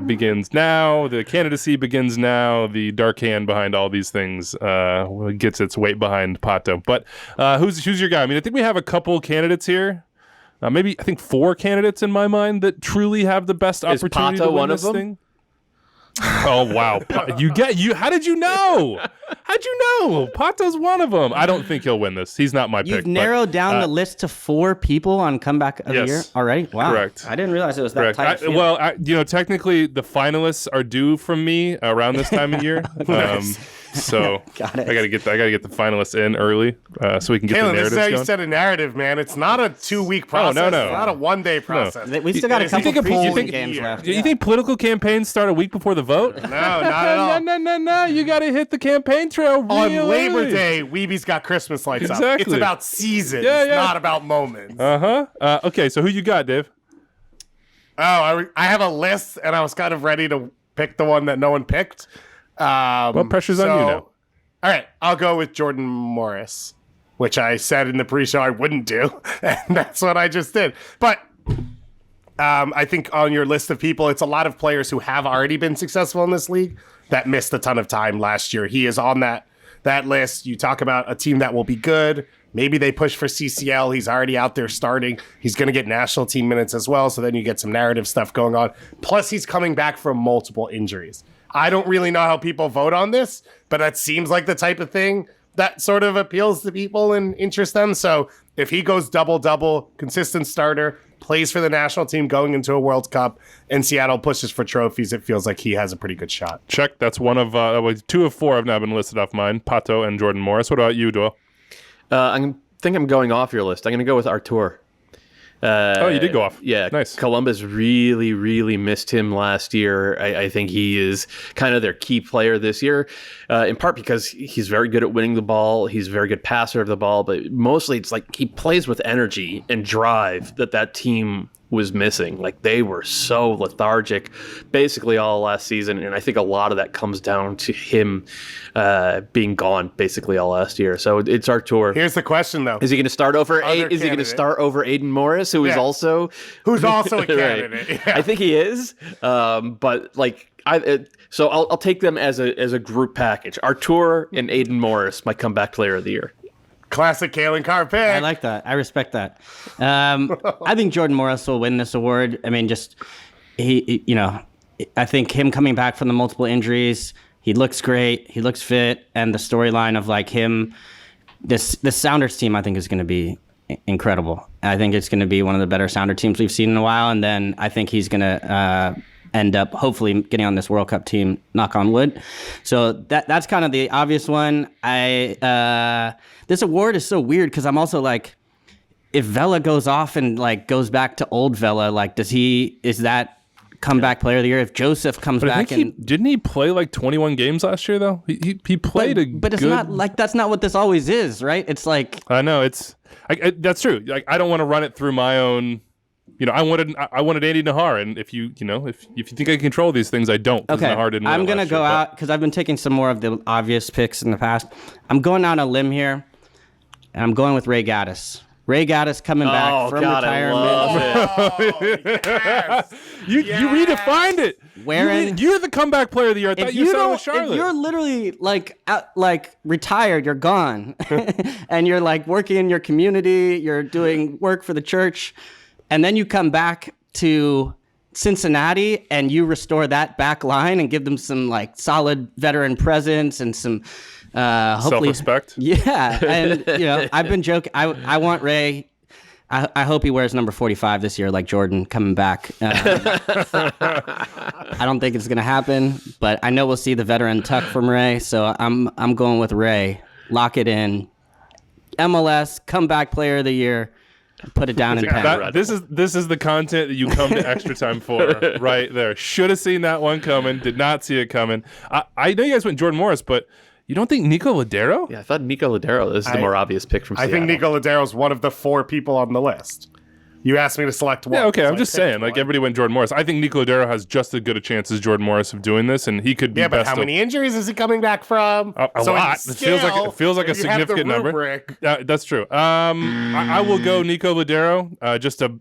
begins now. The candidacy begins now. The dark hand behind all these things gets its weight behind Pato. But who's your guy? I mean, I think we have a couple candidates here. Maybe I think 4 candidates in my mind that truly have the best opportunity Pato to win one of this them? thing. Oh wow! How did you know? How'd you know? Pato's one of them. I don't think he'll win this. He's not my pick. You've narrowed down the list to 4 people on comeback of the year already. Wow, correct. I didn't realize it was that tight. Technically, the finalists are due from me around this time of year. So Got it. I gotta get the finalists in early so we can get the Kalen, narratives this is how you going. set a narrative, man. It's not a 2-week process. no. It's not a 1-day process. We still got a couple preseason games Yeah. left. You think political campaigns start a week before the vote? No, not at all. No. You got to hit the campaign trail really On Labor early. Day, Weeby's got Christmas lights up. Exactly. It's about seasons, Yeah. not about moments. Okay, so who you got, Dave? I have a list, and I was kind of ready to pick the one that no one picked. Well, pressure's on you now. All right, I'll go with Jordan Morris, which I said in the pre-show I wouldn't do, and that's what I just did. But I think on your list of people, it's a lot of players who have already been successful in this league that missed a ton of time last year. He is on that list. You talk about a team that will be good. Maybe they push for CCL. He's already out there starting. He's going to get national team minutes as well, so then you get some narrative stuff going on. Plus, he's coming back from multiple injuries. I don't really know how people vote on this, but that seems like the type of thing that sort of appeals to people and interests them. So if he goes double-double, consistent starter, plays for the national team going into a World Cup, and Seattle pushes for trophies, it feels like he has a pretty good shot. Check. That's one of 2 of 4 have now been listed off mine. Pato and Jordan Morris. What about you, Doyle? I think I'm going off your list. I'm going to go with Artur. You did go off. Yeah, Nice. Columbus really, really missed him last year. I think he is kind of their key player this year, in part because he's very good at winning the ball. He's a very good passer of the ball, but mostly it's like he plays with energy and drive that team was missing. Like they were so lethargic basically all last season, and I think a lot of that comes down to him being gone basically all last year. So it's Artur. Here's the question, though. Is he going to start over? Other Is he going to candidate. start over Aiden Morris, who's Yeah. also Who's also a Right. candidate. Yeah. I think he is, but like so I'll take them as a group package. Artur and Aiden Morris, my comeback player of the year. Classic Kalen Carr pick. I like that. I respect that. I think Jordan Morris will win this award. I mean, just I think him coming back from the multiple injuries, he looks great. He looks fit, and the storyline of like him, this Sounders team, I think is going to be incredible. I think it's going to be one of the better Sounder teams we've seen in a while, and then I think he's going to end up hopefully getting on this World Cup team, knock on wood. So that's kind of the obvious one. This award is so weird because I'm also like, if Vela goes off and like goes back to old Vela, like is that comeback player of the year? If Joseph comes But I back think didn't he play like 21 games last year though? He played but it's not like that's not what this always is, right? It's like I know that's true. Like I don't want to run it through my own. I wanted Andy Nahar, and if you think I can control these things, I don't. okay. Nahar didn't win I'm it gonna last go year, out because I've been taking some more of the obvious picks in the past. I'm going out on a limb here, and I'm going with Ray Gaddis. Ray Gaddis coming back from retirement. Yes. You redefined it. You're the comeback player of the year. I thought you said it with Charlotte. If you're literally like retired, you're gone, and you're like working in your community, you're doing work for the church, and then you come back to Cincinnati and you restore that back line and give them some like solid veteran presence and some hopefully self-respect. Yeah, and I've been joking. I want Ray. I hope he wears number 45 this year, like Jordan coming back. I don't think it's gonna happen, but I know we'll see the veteran tuck from Ray. So I'm going with Ray. Lock it in. MLS comeback player of the year. Put it down in pen. This is the content that you come to Extra Time for, right there. Should have seen that one coming. Did not see it coming. I know you guys went Jordan Morris, but you don't think Nico Ladero? Yeah, I thought Nico Ladero is the more obvious pick from I Seattle. think Nico Ladero is one of the 4 people on the list. You asked me to select one. Yeah, okay. so I'm I just picked saying. one. Like everybody went Jordan Morris. I think Nico Ladero has just as good a chance as Jordan Morris of doing this, and he could be Yeah, but best how of- many injuries is he coming back from? A So in lot. It feels like a if you have the significant number. rubric- That's true. I will go Nico Ladero just to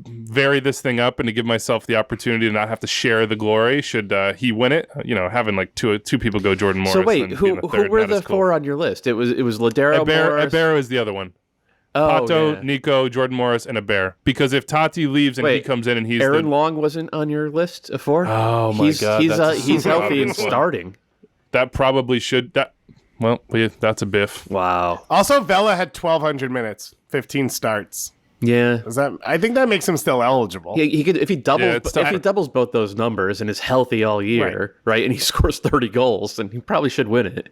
vary this thing up and to give myself the opportunity to not have to share the glory. Should he win it? Having like two people go Jordan Morris. So wait, and who being a third, were not the as cool. 4 on your list? It was Ladero, Morris. Ibero is the other one. Pato, yeah. Nico, Jordan Morris, and a bear. Because if Tati leaves and he Wait, comes in and he's Aaron Long wasn't on your list of 4? Oh, my God, He's healthy and obvious one. starting. that probably should. Well, yeah, that's a biff. Wow. Also, Vela had 1,200 minutes, 15 starts. Yeah. I think that makes him still eligible. He could if he doubles Yeah, it's tough. if he doubles both those numbers and is healthy all year, right? And he scores 30 goals, then he probably should win it.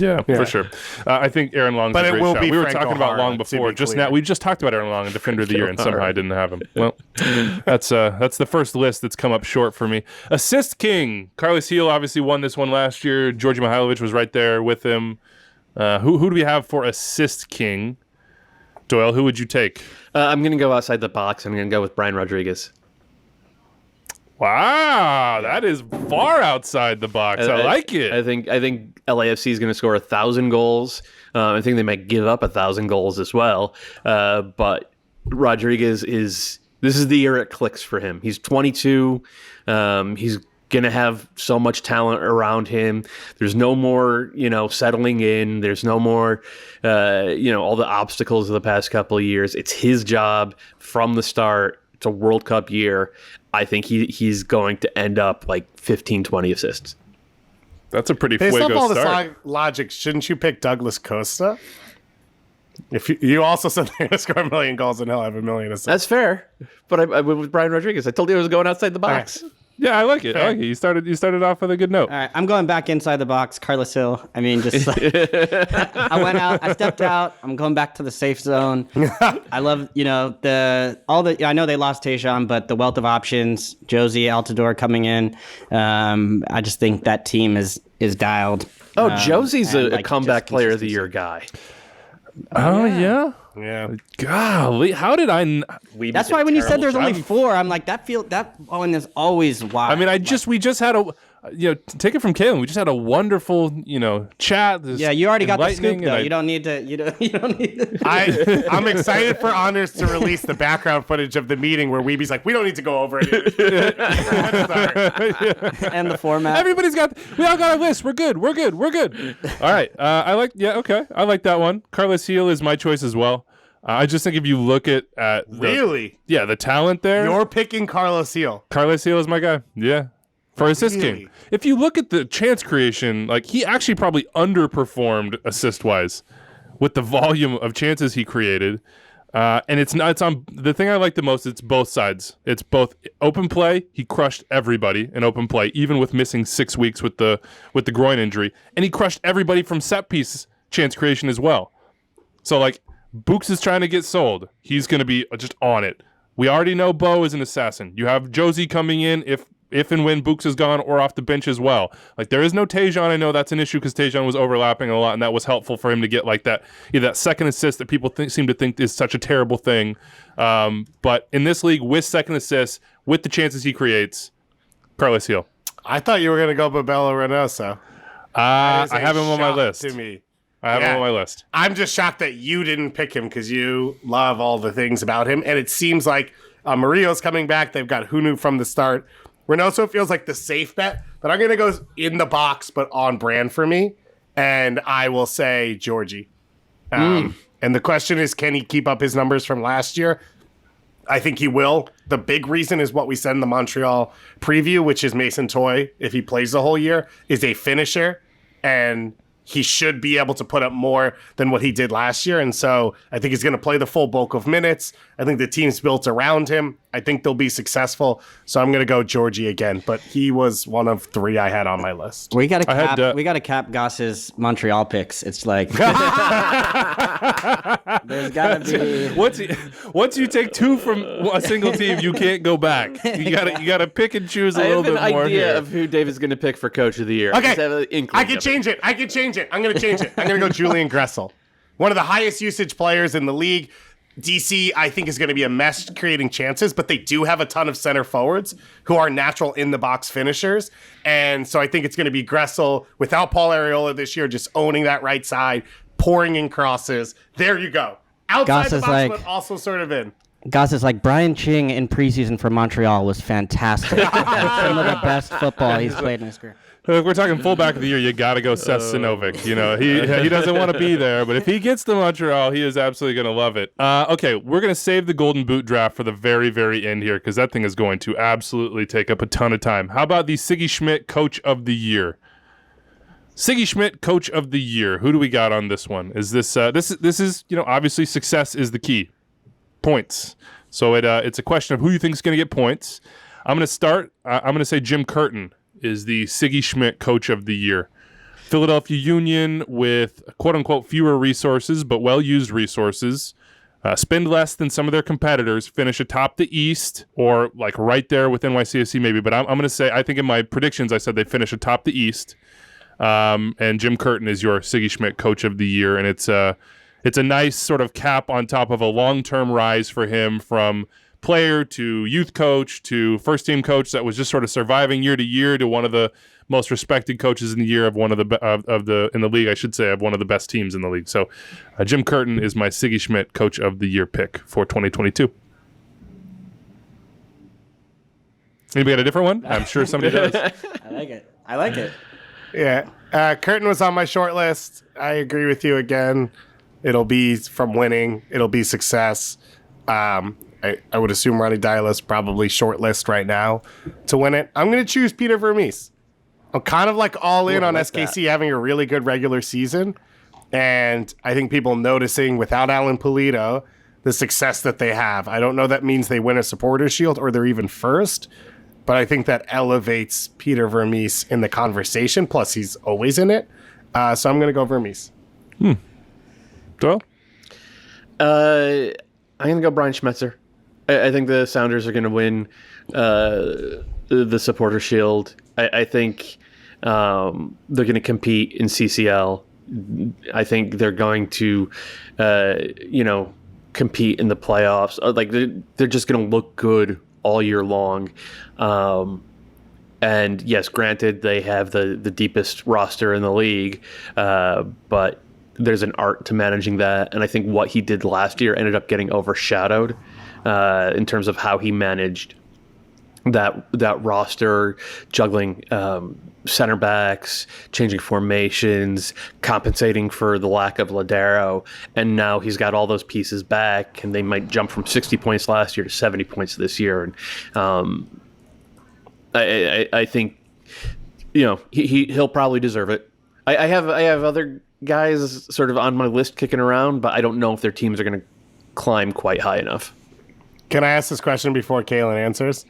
Yeah, for sure. I think Aaron Long's But a it great will shot. be We were Franco talking about Jara, Long to before. be Just clear. now, we just talked about Aaron Long and Defender of the Year, and somehow I didn't have him. Well, that's the first list that's come up short for me. Assist King. Carlos Heel obviously won this one last year. Georgi Mihailovic was right there with him. Who do we have for Assist King? Doyle, who would you take? I'm going to go outside the box. I'm going to go with Brian Rodriguez. Wow, that is far outside the box. I like it. I think LAFC is going to score 1,000 goals. I think they might give up 1,000 goals as well. But Rodriguez this is the year it clicks for him. He's 22. He's going to have so much talent around him. There's no more, settling in. There's no more, all the obstacles of the past couple of years. It's his job from the start. It's a World Cup year. I think he's going to end up like 15, 20 assists. That's a pretty Based off fuego all start. this logic, shouldn't you pick Douglas Costa? If you also said they're going to score 1 million goals and he'll have 1 million assists. That's fair. But I went with Brian Rodriguez. I told you I was going outside the box. Right. Yeah, I like it. I like it. You started off with a good note. All right, I'm going back inside the box. Carlos Hill. I mean, just like, I went out. I stepped out. I'm going back to the safe zone. I love, I know they lost Tejan, but the wealth of options. Josie Altidore coming in. I just think that team is dialed. Oh, Josie's and, a like, comeback just player of the consistency. year guy. Oh yeah. Yeah. Golly, how did I? That's why when you said there's only 4, I'm like that one is always wide. I mean, we just had a, take it from Kalen. We just had a wonderful, chat. Yeah, you already got the scoop enlightening, though. and You don't need to. You don't need to. I'm excited for Honors to release the background footage of the meeting where Weeby's like, we don't need to go over it. And the format. we all got our list. We're good. All right. I like that one. Carlos Heel is my choice as well. I just think if you look at Really? the talent there, You're picking Carlos Heel. Carlos Heel is my guy. Yeah. For assist Really? king. If you look at the chance creation, like he actually probably underperformed assist wise with the volume of chances he created. And it's on the thing I like the most, it's both sides. It's both open play, he crushed everybody in open play, even with missing 6 weeks with the groin injury. And he crushed everybody from set piece chance creation as well. So like Books is trying to get sold. He's going to be just on it. We already know Bo is an assassin. You have Josie coming in if and when Books is gone or off the bench as well. Like there is no Tejan. I know that's an issue because Tejan was overlapping a lot, and that was helpful for him to get like that second assist that people seem to think is such a terrible thing. But in this league, with second assists, with the chances he creates, Carlos Heel. I thought you were going to go Babello Reynoso. I have him on my list. To me. I have him on my list. I'm just shocked that you didn't pick him because you love all the things about him. And it seems like Murillo's coming back. They've got Hunu from the start. Reynoso feels like the safe bet, but I'm going to go in the box, but on brand for me. And I will say Georgie. And the question is, can he keep up his numbers from last year? I think he will. The big reason is what we said in the Montreal preview, which is Mason Toye, if he plays the whole year, is a finisher. And he should be able to put up more than what he did last year. And so I think he's going to play the full bulk of minutes. I think the team's built around him. I think they'll be successful. So I'm going to go Georgie again. But he was one of 3 I had on my list. We got to cap Goss's Montreal picks. It's like there's got to be once you take 2 from a single team, you can't go back. You gotta pick and choose a little bit more. I have an idea here. of who David's going to pick for Coach of the Year. Okay, I can change it. I'm going to change it. I'm going to go Julian Gressel. One of the highest usage players in the league. DC, I think, is going to be a mess creating chances, but they do have a ton of center forwards who are natural in-the-box finishers. And so I think it's going to be Gressel without Paul Arriola this year, just owning that right side, pouring in crosses. There you go. Outside Goss the is box, like, but also sort of in. Gass is like, Brian Ching in preseason for Montreal was fantastic. Some of the best football he's played in his career. If we're talking fullback of the year, you got to go Seth Sinovic. You know, he doesn't want to be there, but if he gets to Montreal, he is absolutely going to love it. Okay, we're going to save the Golden Boot draft for the very, very end here because that thing is going to absolutely take up a ton of time. How about the Siggy Schmidt Coach of the Year? Siggy Schmidt Coach of the Year. Who do we got on this one? Is this this is obviously success is the key. Points. So it's a question of who you think is going to get points. I'm going to start. I'm going to say Jim Curtin is the Siggy Schmidt Coach of the Year. Philadelphia Union with quote-unquote fewer resources, but well-used resources. Spend less than some of their competitors. Finish atop the East or like right there with NYCFC maybe. But I'm going to say, I think in my predictions, I said they finish atop the East. And Jim Curtin is your Siggy Schmidt Coach of the Year. And it's a nice sort of cap on top of a long-term rise for him from player to youth coach to first team coach that was just sort of surviving year to year to one of the most respected coaches in the year of one of the in the league, I should say, of one of the best teams in the league. So Jim Curtin is my Siggy Schmidt Coach of the Year pick for 2022. Anybody got a different one? I'm sure somebody does. I like it. Yeah. Curtin was on my short list. I agree with you again. It'll be from winning. It'll be success. I would assume Ronnie Dylas probably short list right now to win it. I'm going to choose Peter Vermees. I'm kind of like all in on SKC having a really good regular season. And I think people noticing without Alan Pulido, the success that they have. I don't know that means they win a Supporters' Shield or they're even first, but I think that elevates Peter Vermees in the conversation. Plus, he's always in it. So I'm going to go Vermees. Doyle? I'm going to go Brian Schmetzer. I think the Sounders are going to win the Supporter Shield. I think they're going to compete in CCL. I think they're going to, compete in the playoffs. Like they're just going to look good all year long. And yes, granted, they have the deepest roster in the league, but there's an art to managing that. And I think what he did last year ended up getting overshadowed in terms of how he managed that roster, juggling center backs, changing formations, compensating for the lack of Ladero. And now he's got all those pieces back, and they might jump from 60 points last year to 70 points this year. And I think, he'll probably deserve it. I have other guys sort of on my list kicking around, but I don't know if their teams are going to climb quite high enough. Can I ask this question before Kalen answers?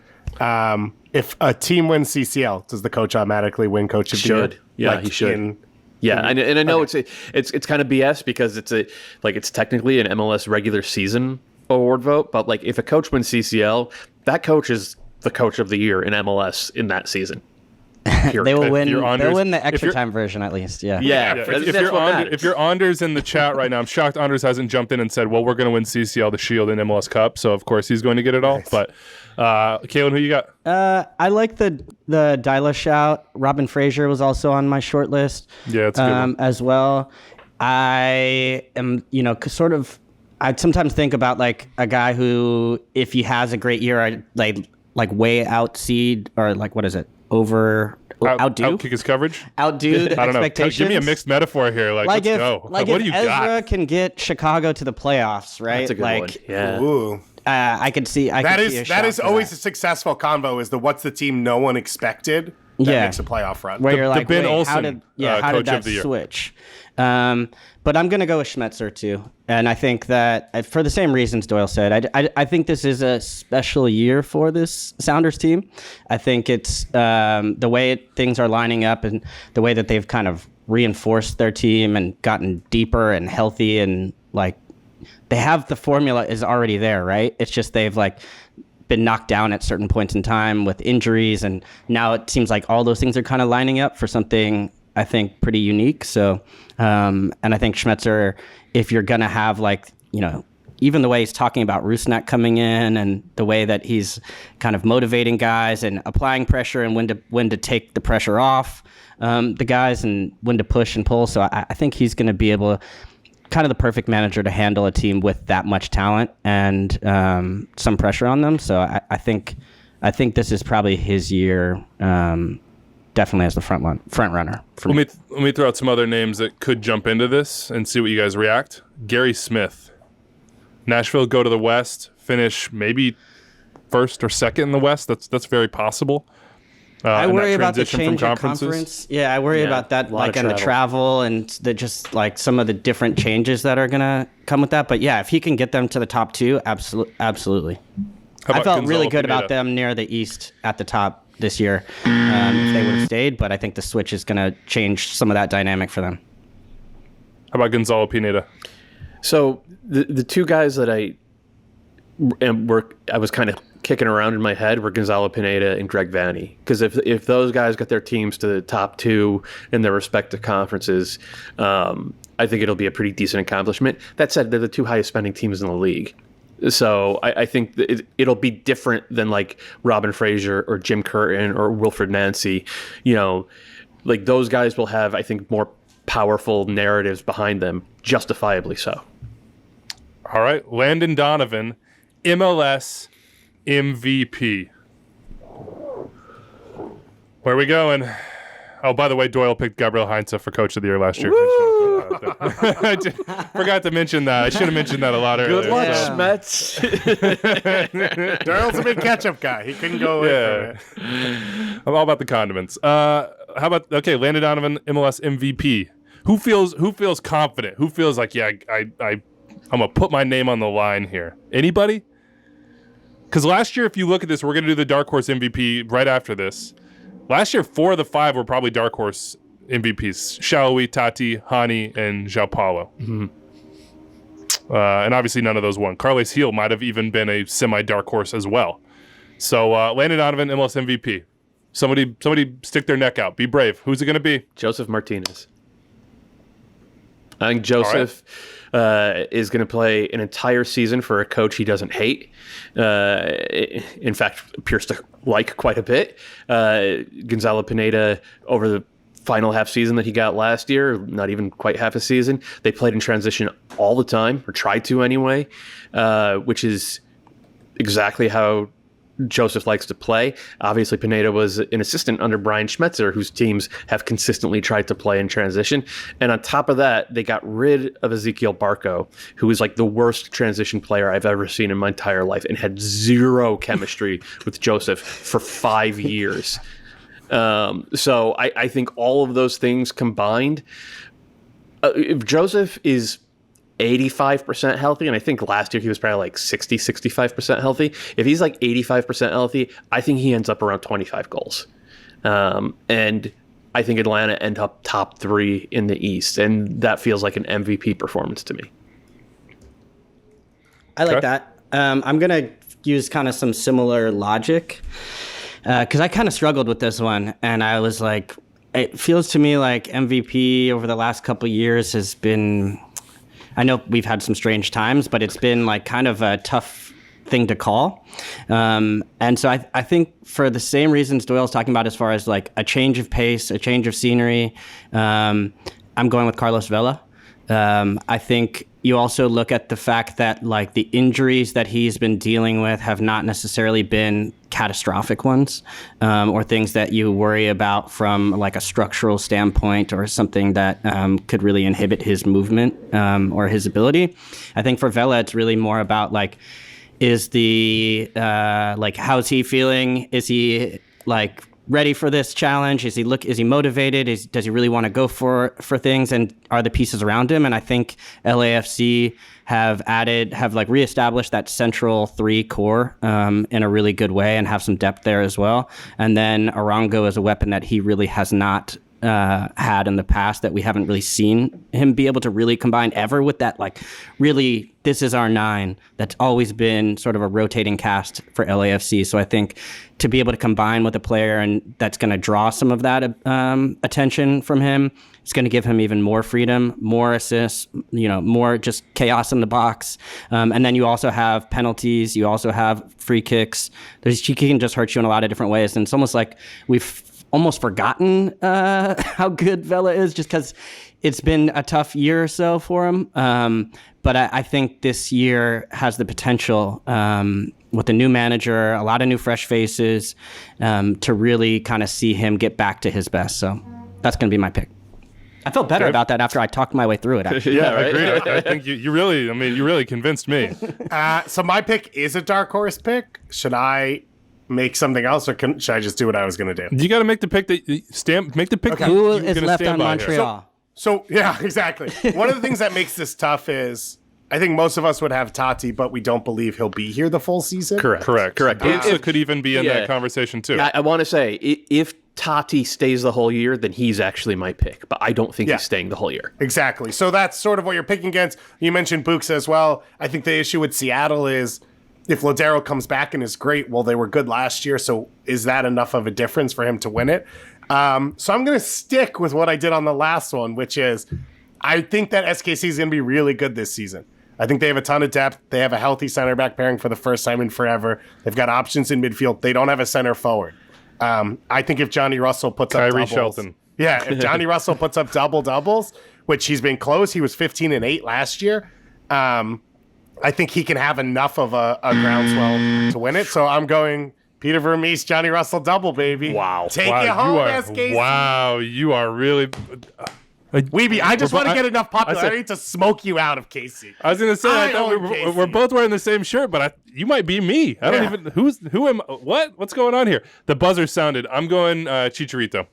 If a team wins CCL, does the coach automatically win Coach of the Year? Yeah, he should. And I know it's kind of BS because it's technically an MLS regular season award vote, but like if a coach wins CCL, that coach is the Coach of the Year in MLS in that season. They will win. They'll win the extra time version at least. Yeah. If you're Anders in the chat right now, I'm shocked Anders hasn't jumped in and said, "Well, we're going to win CCL, the Shield, and MLS Cup." So of course he's going to get it all. Nice. But Kalen, who you got? I like the Dyla shout. Robin Fraser was also on my short list. Yeah, it's a good one. As well. I am, I sometimes think about like a guy who, if he has a great year, I like way outseed or like what is it? Outdo? Outkick his coverage? Outdo the expectations. Give me a mixed metaphor here. Like let's go. Like what if do you Ezra got? can get Chicago to the playoffs, right? That's a good one. Yeah. Ooh. I could see. That is always a successful combo. Is what's the team no one expected that makes a playoff run? Where you're like, Ben wait, Olsen, how did that switch? But I'm going to go with Schmetzer too. And I think that for the same reasons Doyle said, I think this is a special year for this Sounders team. I think it's the way things are lining up and the way that they've kind of reinforced their team and gotten deeper and healthy and like they have the formula is already there, right? It's just they've like been knocked down at certain points in time with injuries. And now it seems like all those things are kind of lining up for something I think pretty unique. So, and I think Schmetzer, if you're going to have even the way he's talking about Rusnak coming in and the way that he's kind of motivating guys and applying pressure and when to take the pressure off the guys and when to push and pull. So I think he's going to be able to kind of the perfect manager to handle a team with that much talent and some pressure on them. So I think this is probably his year. Definitely as the front runner. Let me throw out some other names that could jump into this and see what you guys react. Gary Smith. Nashville go to the West, finish maybe first or second in the West. That's very possible. I worry about the change of conference. Yeah, I worry about that, like, and the travel and the just like some of the different changes that are gonna come with that. But yeah, if he can get them to the top 2, absolutely. I felt really good about them near the East at the top this year if they would have stayed, but I think the switch is going to change some of that dynamic for them. How about Gonzalo Pineda? So the two guys that I was kind of kicking around in my head were Gonzalo Pineda and Greg Vanney, because if those guys got their teams to the top 2 in their respective conferences, I think it'll be a pretty decent accomplishment. That said, they're the 2 highest spending teams in the league. So I think that it'll be different than like Robin Fraser or Jim Curtin or Wilfred Nancy. Like those guys will have, I think, more powerful narratives behind them, justifiably so. All right, Landon Donovan, MLS MVP. Where are we going? Oh, by the way, Doyle picked Gabriel Heinze for Coach of the Year last year. I forgot to mention that. I should have mentioned that a lot earlier. Good luck, Smets. Doyle's a big ketchup guy. He couldn't go away from it. I'm all about the condiments. How about Landon Donovan, MLS MVP? Who feels confident? Who feels like, yeah, I'm gonna put my name on the line here? Anybody? Because last year, if you look at this, we're gonna do the dark horse MVP right after this. Last year, 4 of the 5 were probably dark horse MVPs: Shaoui, Tati, Hani, and João Paulo. Mm-hmm. And obviously, none of those won. Carles Gil might have even been a semi-dark horse as well. So, Landon Donovan, MLS MVP. Somebody stick their neck out. Be brave. Who's it going to be? Joseph Martinez. I think Joseph is going to play an entire season for a coach he doesn't hate. In fact, appears to like quite a bit. Gonzalo Pineda, over the final half season that he got last year, not even quite half a season, they played in transition all the time, or tried to anyway, which is exactly how Joseph likes to play. Obviously, Pineda was an assistant under Brian Schmetzer, whose teams have consistently tried to play in transition. And on top of that, they got rid of Ezequiel Barco, who was like the worst transition player I've ever seen in my entire life and had zero chemistry with Joseph for 5 years. So I think all of those things combined, if Joseph is 85% healthy, and I think last year he was probably like 65% healthy. If he's like 85% healthy, I think he ends up around 25 goals. And I think Atlanta end up top 3 in the East, and that feels like an MVP performance to me. I like that. I'm going to use kind of some similar logic because I kind of struggled with this one, and I was like, it feels to me like MVP over the last couple of years has been... I know we've had some strange times, but it's been like kind of a tough thing to call. And so I think for the same reasons Doyle's talking about, as far as like a change of pace, a change of scenery, I'm going with Carlos Vela. I think you also look at the fact that like the injuries that he's been dealing with have not necessarily been catastrophic ones, or things that you worry about from like a structural standpoint, or something that could really inhibit his movement or his ability. I think for Vela, it's really more about like, is the like, how's he feeling? Is he like ready for this challenge? Is he motivated? Does he really want to go for things? And are the pieces around him? And I think LAFC have like reestablished that central 3 core in a really good way, and have some depth there as well. And then Arango is a weapon that he really has not had in the past, that we haven't really seen him be able to really combine ever with that, like, really, this is our 9 that's always been sort of a rotating cast for LAFC. So I think to be able to combine with a player and that's going to draw some of that attention from him, it's going to give him even more freedom, more assists, more just chaos in the box. And then you also have penalties, you also have free kicks. He can just hurt you in a lot of different ways. And it's almost like we've almost forgotten how good Vela is, just because it's been a tough year or so for him. But I think this year has the potential, with a new manager, a lot of new fresh faces, to really kind of see him get back to his best. So that's going to be my pick. I felt better about that after I talked my way through it, actually. Yeah, right. Agreed. I think you really convinced me. So my pick is a dark horse pick. Should I make something else, or should I just do what I was going to do? You got to make the pick make the pick. Okay. Who is left on Montreal? So yeah, exactly. One of the things that makes this tough is I think most of us would have Tati, but we don't believe he'll be here the full season. Correct. It could even be in that conversation too. I want to say, if Tati stays the whole year, then he's actually my pick, but I don't think he's staying the whole year. Exactly. So that's sort of what you're picking against. You mentioned Books as well. I think the issue with Seattle is if Lodero comes back and is great, well, they were good last year, so is that enough of a difference for him to win it? So I'm going to stick with what I did on the last one, which is I think that SKC is going to be really good this season. I think they have a ton of depth. They have a healthy center back pairing for the first time in forever. They've got options in midfield. They don't have a center forward. I think if Johnny Russell puts up doubles, Shelton. Yeah, if Johnny Russell puts up doubles, which he's been close, he was 15-8 last year. I think he can have enough of a groundswell to win it. So I'm going Peter Vermees, Johnny Russell double, baby. Wow. Take it home, SKC. Wow, you are really. Weeby, I just want to get enough popularity to smoke you out of Casey. I was going to say, I thought we're both wearing the same shirt, but you might be me. I don't even. Who am? What's going on here? The buzzer sounded. I'm going Chicharito.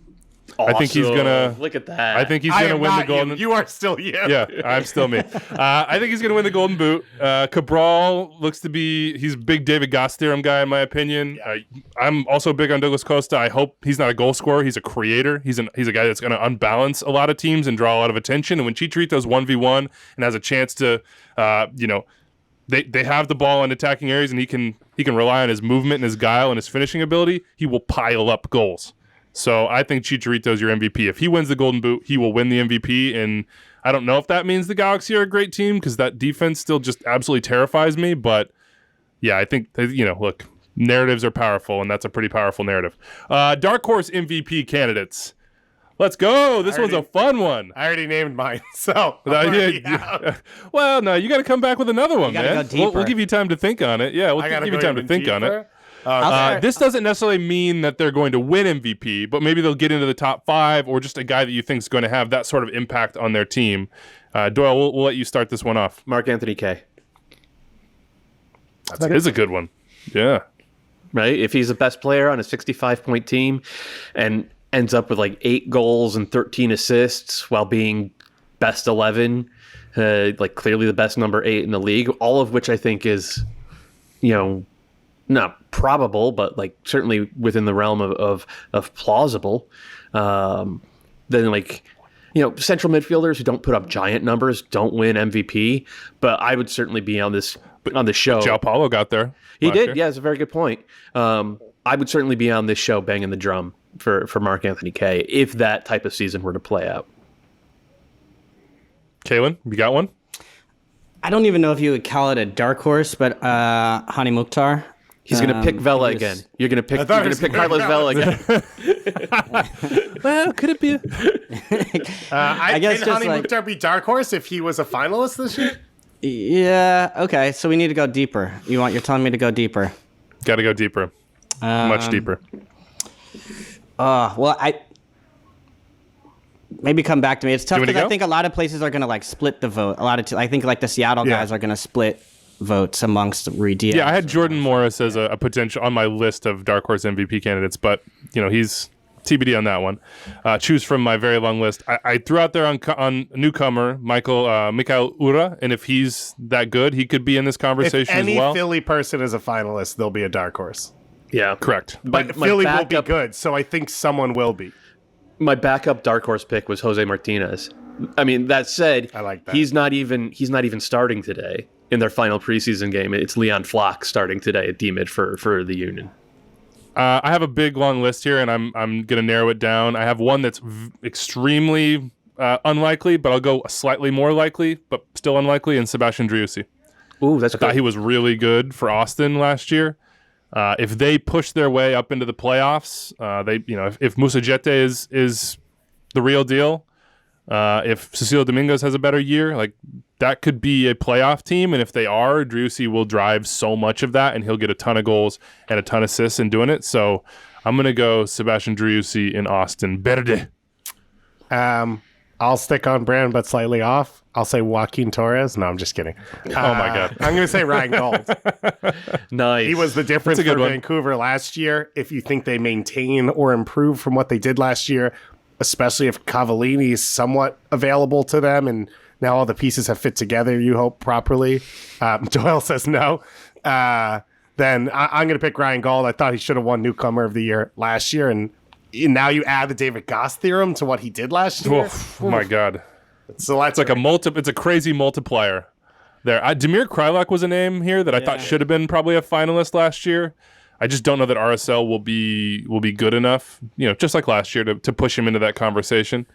Awesome. I think he's gonna look at that. I think he's gonna win the golden. You are still you. Yeah, I'm still me. I think he's gonna win the Golden Boot. Cabral looks to be. He's a big David Gass Theorem guy in my opinion. Yeah. I'm also big on Douglas Costa. I hope he's not a goal scorer. He's a creator. He's a guy that's gonna unbalance a lot of teams and draw a lot of attention. And when Chicharito's 1v1 and has a chance to, they have the ball in attacking areas and he can rely on his movement and his guile and his finishing ability. He will pile up goals. So I think Chicharito's your MVP. If he wins the Golden Boot, he will win the MVP. And I don't know if that means the Galaxy are a great team because that defense still just absolutely terrifies me. But yeah, I think, look, narratives are powerful, and that's a pretty powerful narrative. Dark Horse MVP candidates. Let's go. This one's a fun one. I already named mine. So, well, no, you got to come back with another one, man. Go deeper. We'll give you time to think on it. Yeah, we'll give you time to think on it. This doesn't necessarily mean that they're going to win MVP, but maybe they'll get into the top 5 or just a guy that you think is going to have that sort of impact on their team. Doyle, we'll let you start this one off. Mark Anthony K. That is a good one. Yeah. Right? If he's the best player on a 65-point team and ends up with like 8 goals and 13 assists while being best 11, clearly the best number 8 in the league, all of which I think is, not probable, but certainly within the realm of plausible. Then central midfielders who don't put up giant numbers don't win MVP. But I would certainly be on the show. João Paulo got there. He did. Year. Yeah, it's a very good point. I would certainly be on this show banging the drum for Mark Anthony K if that type of season were to play out. Kaylin, you got one? I don't even know if you would call it a dark horse, but Hani Mukhtar. He's going to pick Vela again. You're going to pick Carlos Vela again. Well, could it be? I guess can Hani Mukhtar be dark horse if he was a finalist this year? Yeah. Okay. So we need to go deeper. You're telling me to go deeper. Got to go deeper. Much deeper. Well, maybe come back to me. It's tough because I think a lot of places are going to split the vote. I think the Seattle guys are going to split votes amongst Reed Diaz. Yeah, I had Jordan Morris as a potential on my list of dark horse MVP candidates, but he's TBD on that one. Choose from my very long list. I threw out there on newcomer Mikael Ura, and if he's that good, he could be in this conversation as well. If any Philly person is a finalist, they'll be a dark horse. Yeah, correct. But Philly will be good, so I think someone will be. My backup dark horse pick was Jose Martinez. I mean, that said, I like that. He's not even starting today in their final preseason game. It's Leon Flock starting today at D-mid for the Union. I have a big long list here, and I'm going to narrow it down. I have one that's extremely unlikely, but I'll go slightly more likely, but still unlikely, and Sebastian Driussi. Ooh, that's I thought he was really good for Austin last year. If they push their way up into the playoffs, if Moussa Jete is the real deal, if Cecilio Domingos has a better year, like that could be a playoff team. And if they are, Driussi will drive so much of that, and he'll get a ton of goals and a ton of assists in doing it. So I'm going to go Sebastian Driussi in Austin Verde. I'll stick on brand, but slightly off. I'll say Joaquin Torres. No, I'm just kidding. Oh, my God. I'm going to say Ryan Gold. Nice. He was the difference That's a for good one. Vancouver last year. If you think they maintain or improve from what they did last year, especially if Cavallini is somewhat available to them and now all the pieces have fit together, you hope, properly. Doyle says no. Then I'm going to pick Ryan Gold. I thought he should have won Newcomer of the Year last year, and now you add the David Gass theorem to what he did last year. Oh my God. So that's It's like it's a crazy multiplier there. Damir Krylak was a name here that I thought should have been probably a finalist last year. I just don't know that RSL will be good enough, just like last year, to push him into that conversation.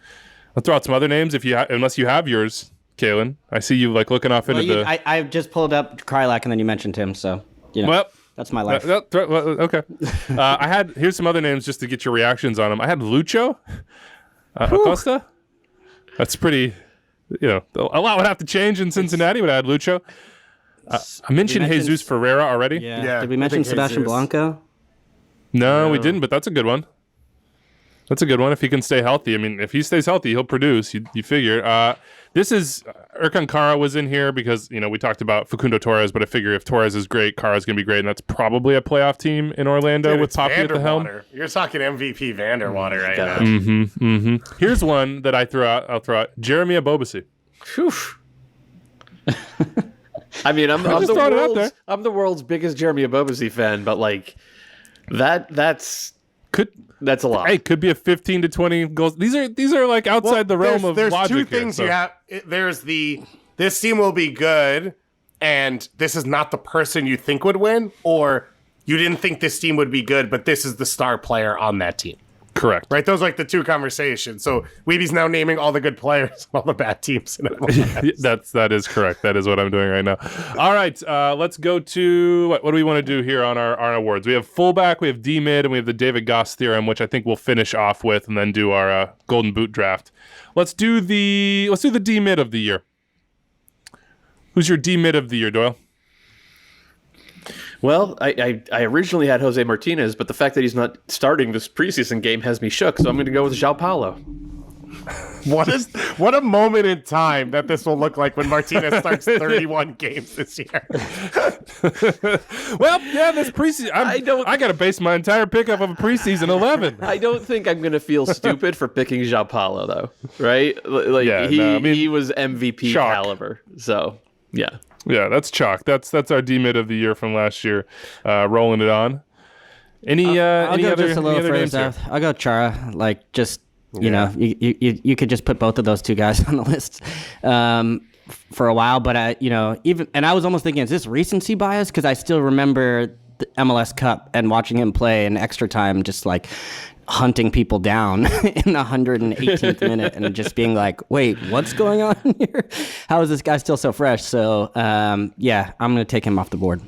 I'll throw out some other names unless you have yours, Kalen. I see you like looking off into I just pulled up Krylak and then you mentioned him, so Well, that's my life. okay. Here's some other names just to get your reactions on them. I had Lucho Acosta. That's pretty. A lot would have to change in Cincinnati, but I had Lucho. I mentioned Jesus Ferreira already. Yeah, Did we I mention think Sebastian Jesus. Blanco? No, we didn't, but that's a good one. That's a good one if he can stay healthy. I mean, if he stays healthy, he'll produce. You figure. This is Erkan Kara was in here because we talked about Facundo Torres, but I figure if Torres is great, Kara's going to be great, and that's probably a playoff team in Orlando Dude, with it's Poppy at the helm. Vanderwater. You're talking MVP Vanderwater right now. Here's one that I'll throw out. Jeremy Abobasi. I mean, I'm just throwing it out there. the world's biggest Jeremy Abobasi fan, but like that's a lot. Hey, could be a 15 to 20 goals. These are like outside the realm of there's logic. two things here, you have. There's this team will be good, and this is not the person you think would win, or you didn't think this team would be good, but this is the star player on that team. Correct. Right? Those are like the two conversations. So Weeby's now naming all the good players and all the bad teams. In That is correct. That is what I'm doing right now. All right, let's go to what do we want to do here on our awards? We have fullback, we have D mid, and we have the David Gass theorem, which I think we'll finish off with, and then do our Golden Boot draft. Let's do the D mid of the year. Who's your D mid of the year, Doyle? Well, I originally had Jose Martinez, but the fact that he's not starting this preseason game has me shook, so I'm going to go with João Paulo. What a moment in time that this will look like when Martinez starts 31 games this year. Well, yeah, this preseason. I got to base my entire pickup of a preseason 11. I don't think I'm going to feel stupid for picking João Paulo, though, right? Like he was MVP chalk. caliber, so yeah. Yeah, that's chalk. That's our D mid of the year from last year. Rolling it on. Any I'll any go other just a little any other further names here? south. I'll go Chara. Like just you could just put both of those two guys on the list for a while. But I was almost thinking, is this recency bias? Because I still remember the MLS Cup and watching him play in extra time, just like hunting people down in the 118th minute and just being like, wait, what's going on here? How is this guy still so fresh? So, I'm going to take him off the board.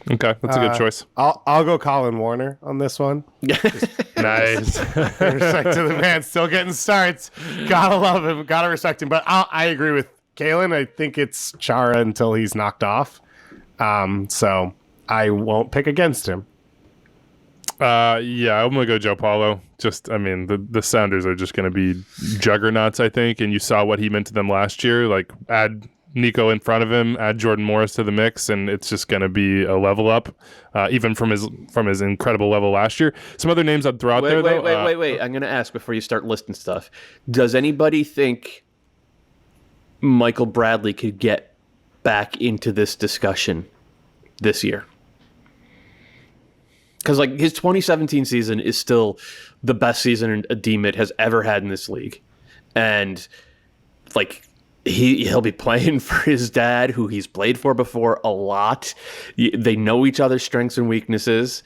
Okay, that's a good choice. I'll go Colin Warner on this one. Nice. Respect to the man, still getting starts. Gotta love him. Gotta respect him. But I agree with Kalen. I think it's Chara until he's knocked off. So I won't pick against him. I'm gonna go João Paulo. The Sounders are just gonna be juggernauts, I think, and you saw what he meant to them last year. Like, add Nico in front of him, add Jordan Morris to the mix, and it's just gonna be a level up, even from his incredible level last year. Some other names I'd throw out there, though. Wait. I'm gonna ask before you start listing stuff. Does anybody think Michael Bradley could get back into this discussion this year? Because like his 2017 season is still the best season a D-mid has ever had in this league, and like he'll be playing for his dad, who he's played for before a lot. They know each other's strengths and weaknesses.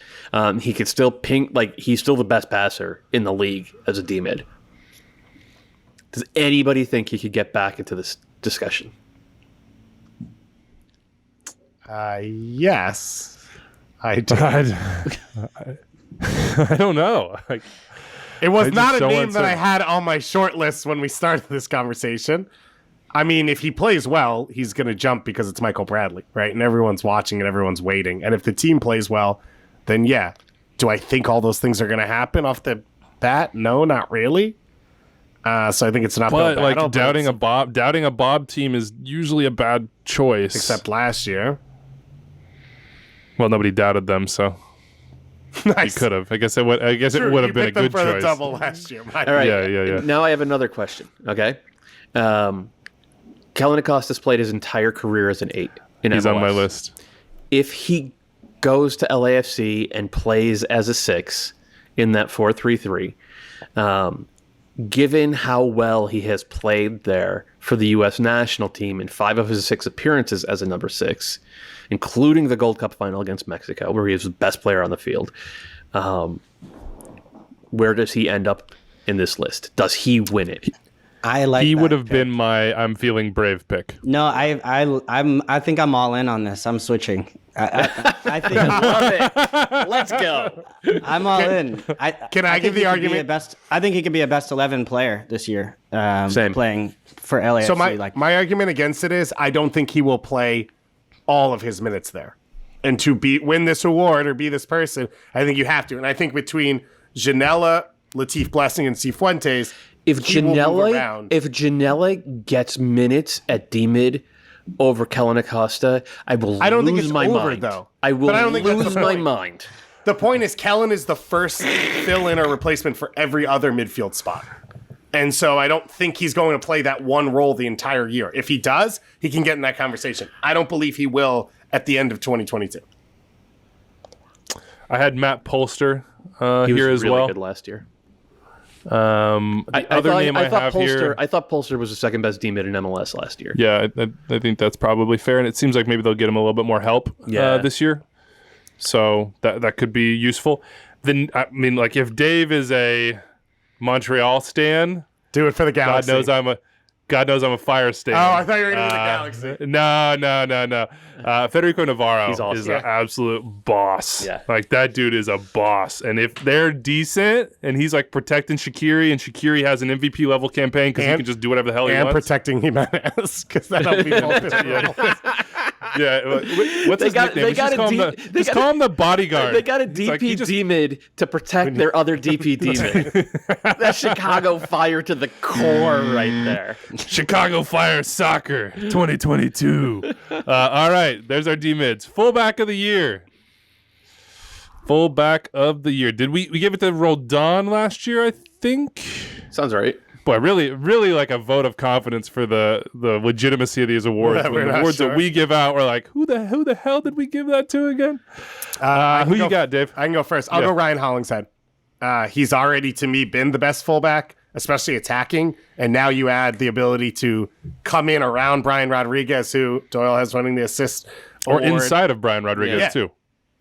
He could still ping, like he's still the best passer in the league as a D-mid. Does anybody think he could get back into this discussion? Yes. I do. I don't know. Like, It was I just not a don't name want that to- I had on my short list when we started this conversation. I mean, if he plays well, he's going to jump because it's Michael Bradley, right? And everyone's watching and everyone's waiting. And if the team plays well, then yeah. Do I think all those things are going to happen off the bat? No, not really. So I think it's an uphill but battle. like doubting a Bob team is usually a bad choice. Except last year. Well, nobody doubted them, so Nice. you could have. I guess it would. I guess True, it would you have been a picked them good for the choice. double last year. All right. Yeah. Now I have another question. Okay. Kellen Acosta's played his entire career as an 8 in He's MLS. on my list. If he goes to LAFC and plays as a 6 in that 4-3-3, given how well he has played there for the U.S. national team in 5 of his 6 appearances as a number 6, including the Gold Cup final against Mexico, where he was the best player on the field, where does he end up in this list? Does he win it? I like. He that would have pick. been my I'm feeling brave pick. No, I think I'm all in on this. I'm switching. I think Love it. Let's go. I'm all in. Can I give think the he could be argument? a best? I think he could be a best 11 player this year. Same. Playing for LAFC. So my, like my argument against it is I don't think he will play all of his minutes there. And to win this award or be this person, I think you have to. And I think between Janela, Latif Blessing, and Cifuentes, If he will move around. Janela gets minutes at D-mid over Kellen Acosta, I will I don't lose think it's my over, mind. though. I will But I don't think that's lose the my point. mind. The point is Kellen is the first fill-in or replacement for every other midfield spot. And so I don't think he's going to play that one role the entire year. If he does, he can get in that conversation. I don't believe he will at the end of 2022. I had Matt Polster He was here as really well. good last year. The other name I have here. I thought Polster was the second best D-mid in MLS last year. Yeah, I think that's probably fair, and it seems like maybe they'll get him a little bit more help this year. So that could be useful. Then I mean, like if Dave is a Montreal stan, Do it for the Galaxy. God knows I'm a Fire stan. Oh, I thought you were going to do the Galaxy. No. Federico Navarro He's awesome. is an absolute boss. Yeah. Like that dude is a boss. And if they're decent and he's like protecting Shaqiri and Shaqiri has an MVP level campaign because he And- can just do whatever the hell he And wants. protecting Jimenez, because that'll be both his roles. Yeah, what's his nickname? Just call him the bodyguard. They got a It's like he DP just- D-mid to protect their other DP D-mid. That's Chicago Fire to the core right there. Chicago Fire Soccer 2022. All right, there's our D-mids. Fullback of the year. Fullback of the year. Did we give it to Roldan last year, I think? Sounds right. Boy, really like a vote of confidence for the legitimacy of these awards. Yeah, When we're the not awards sure. that we give out, we're like, who the hell did we give that to again? Who you got, Dave? I can go first. I'll Yeah. go Ryan Hollingshead. He's already, to me, been the best fullback, especially attacking. And now you add the ability to come in around Brian Rodriguez, who Doyle has winning the assist Or award. inside of Brian Rodriguez, Yeah. too.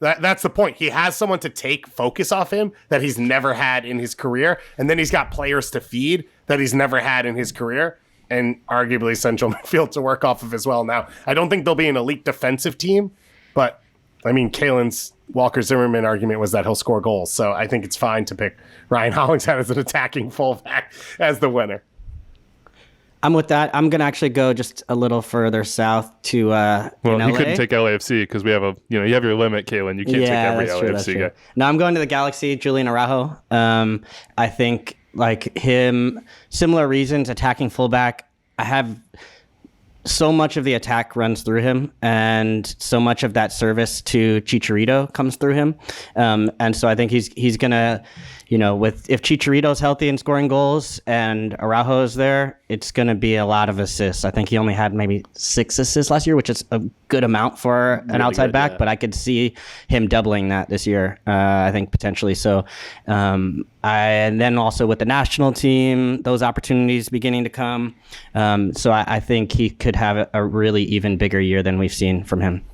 That's the point. He has someone to take focus off him that he's never had in his career. And then he's got players to feed that he's never had in his career. And arguably central midfield to work off of as well. Now, I don't think they'll be an elite defensive team, but I mean, Kalen's Walker Zimmerman argument was that he'll score goals. So I think it's fine to pick Ryan Hollingshead as an attacking fullback as the winner. I'm with that. I'm gonna actually go just a little further south to Well, in you LA. couldn't take LAFC because we have you have your limit, Kalen. You can't take every LAFC guy. No, I'm going to the Galaxy, Julian Araujo. I think like him, similar reasons, attacking fullback. I have so much of the attack runs through him, and so much of that service to Chicharito comes through him. And so I think he's gonna, if Chicharito's healthy and scoring goals and Araujo's there, it's gonna be a lot of assists. I think he only had maybe 6 assists last year, which is a good amount for an outside good, back. yeah. But I could see him doubling that this year. I think potentially. So, and then also with the national team, those opportunities beginning to come. So I think he could have a really even bigger year than we've seen from him.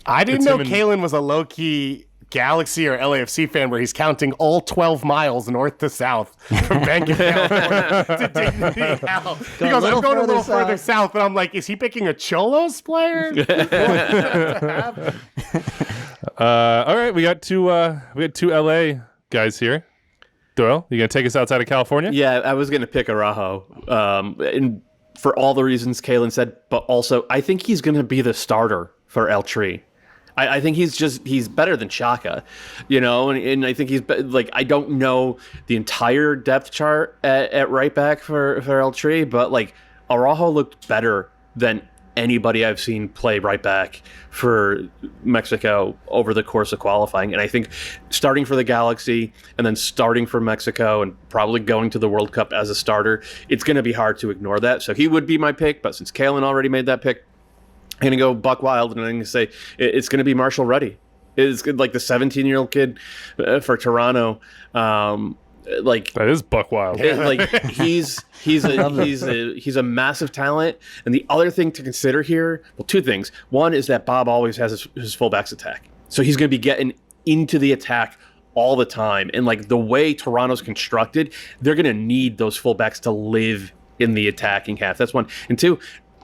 I didn't It's know him and- Kalen was a low-key Galaxy or LAFC fan where he's counting all 12 miles north to south from Bank of California to Dignity Health. He goes, I'm going a little further south. And I'm like, is he picking a Cholos player? All right, we got two LA guys here. Doyle, you gonna take us outside of California? Yeah, I was going to pick Araujo, and for all the reasons Kalen said, but also I think he's going to be the starter for El Tri. I think he's better than Chaka, and I think I don't know the entire depth chart at right back for El Tri, but like Araujo looked better than anybody I've seen play right back for Mexico over the course of qualifying. And I think starting for the Galaxy and then starting for Mexico and probably going to the World Cup as a starter, it's going to be hard to ignore that. So he would be my pick, but since Kalen already made that pick, I'm going to go buck wild, and I'm going to say it's going to be Marshall Ruddy. It's like the 17-year-old kid for Toronto. That is buck wild. He's a massive talent. And the other thing to consider here, well, two things. One is that Bob always has his fullbacks attack, so he's going to be getting into the attack all the time. And like the way Toronto's constructed, they're going to need those fullbacks to live in the attacking half. That's one. And two,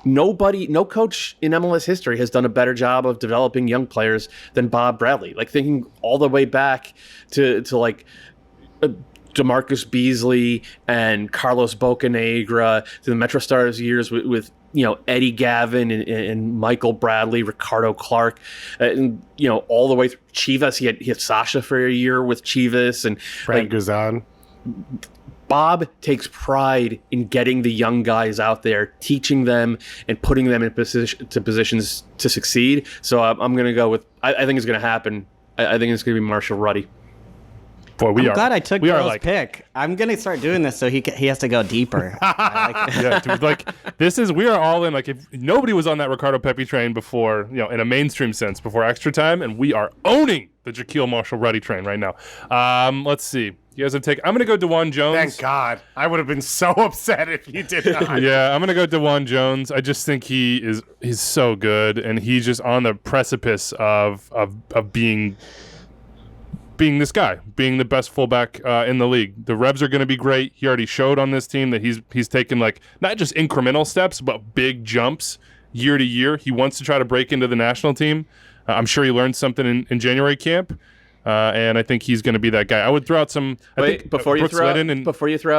no coach in MLS history has done a better job of developing young players than Bob Bradley. Like thinking all the way back to like DeMarcus Beasley and Carlos Bocanegra, to the MetroStars years with Eddie Gavin and Michael Bradley, Ricardo Clark, and all the way through Chivas. He had Sasha for a year with Chivas, and Brad Guzan. Bob takes pride in getting the young guys out there, teaching them and putting them in positions to succeed. So I'm going to go with, I think it's going to happen. I think it's going to be Marshall Ruddy. Boy, I'm glad I took Bill's pick. I'm going to start doing this so he has to go deeper. Yeah, dude, we are all in. Like, if nobody was on that Ricardo Pepi train before, in a mainstream sense, before Extra Time, and we are owning the Jaquil Marshall Ruddy train right now. Let's see. You guys have taken. I'm going to go DeJuan Jones. Thank God. I would have been so upset if you did not. Yeah, I'm going to go DeJuan Jones. I just think he's so good, and he's just on the precipice of being this guy, being the best fullback in the league. The Revs are going to be great. He already showed on this team that he's taken like not just incremental steps, but big jumps year to year. He wants to try to break into the national team. I'm sure he learned something in January camp. And I think he's going to be that guy. I would throw out some. Before you throw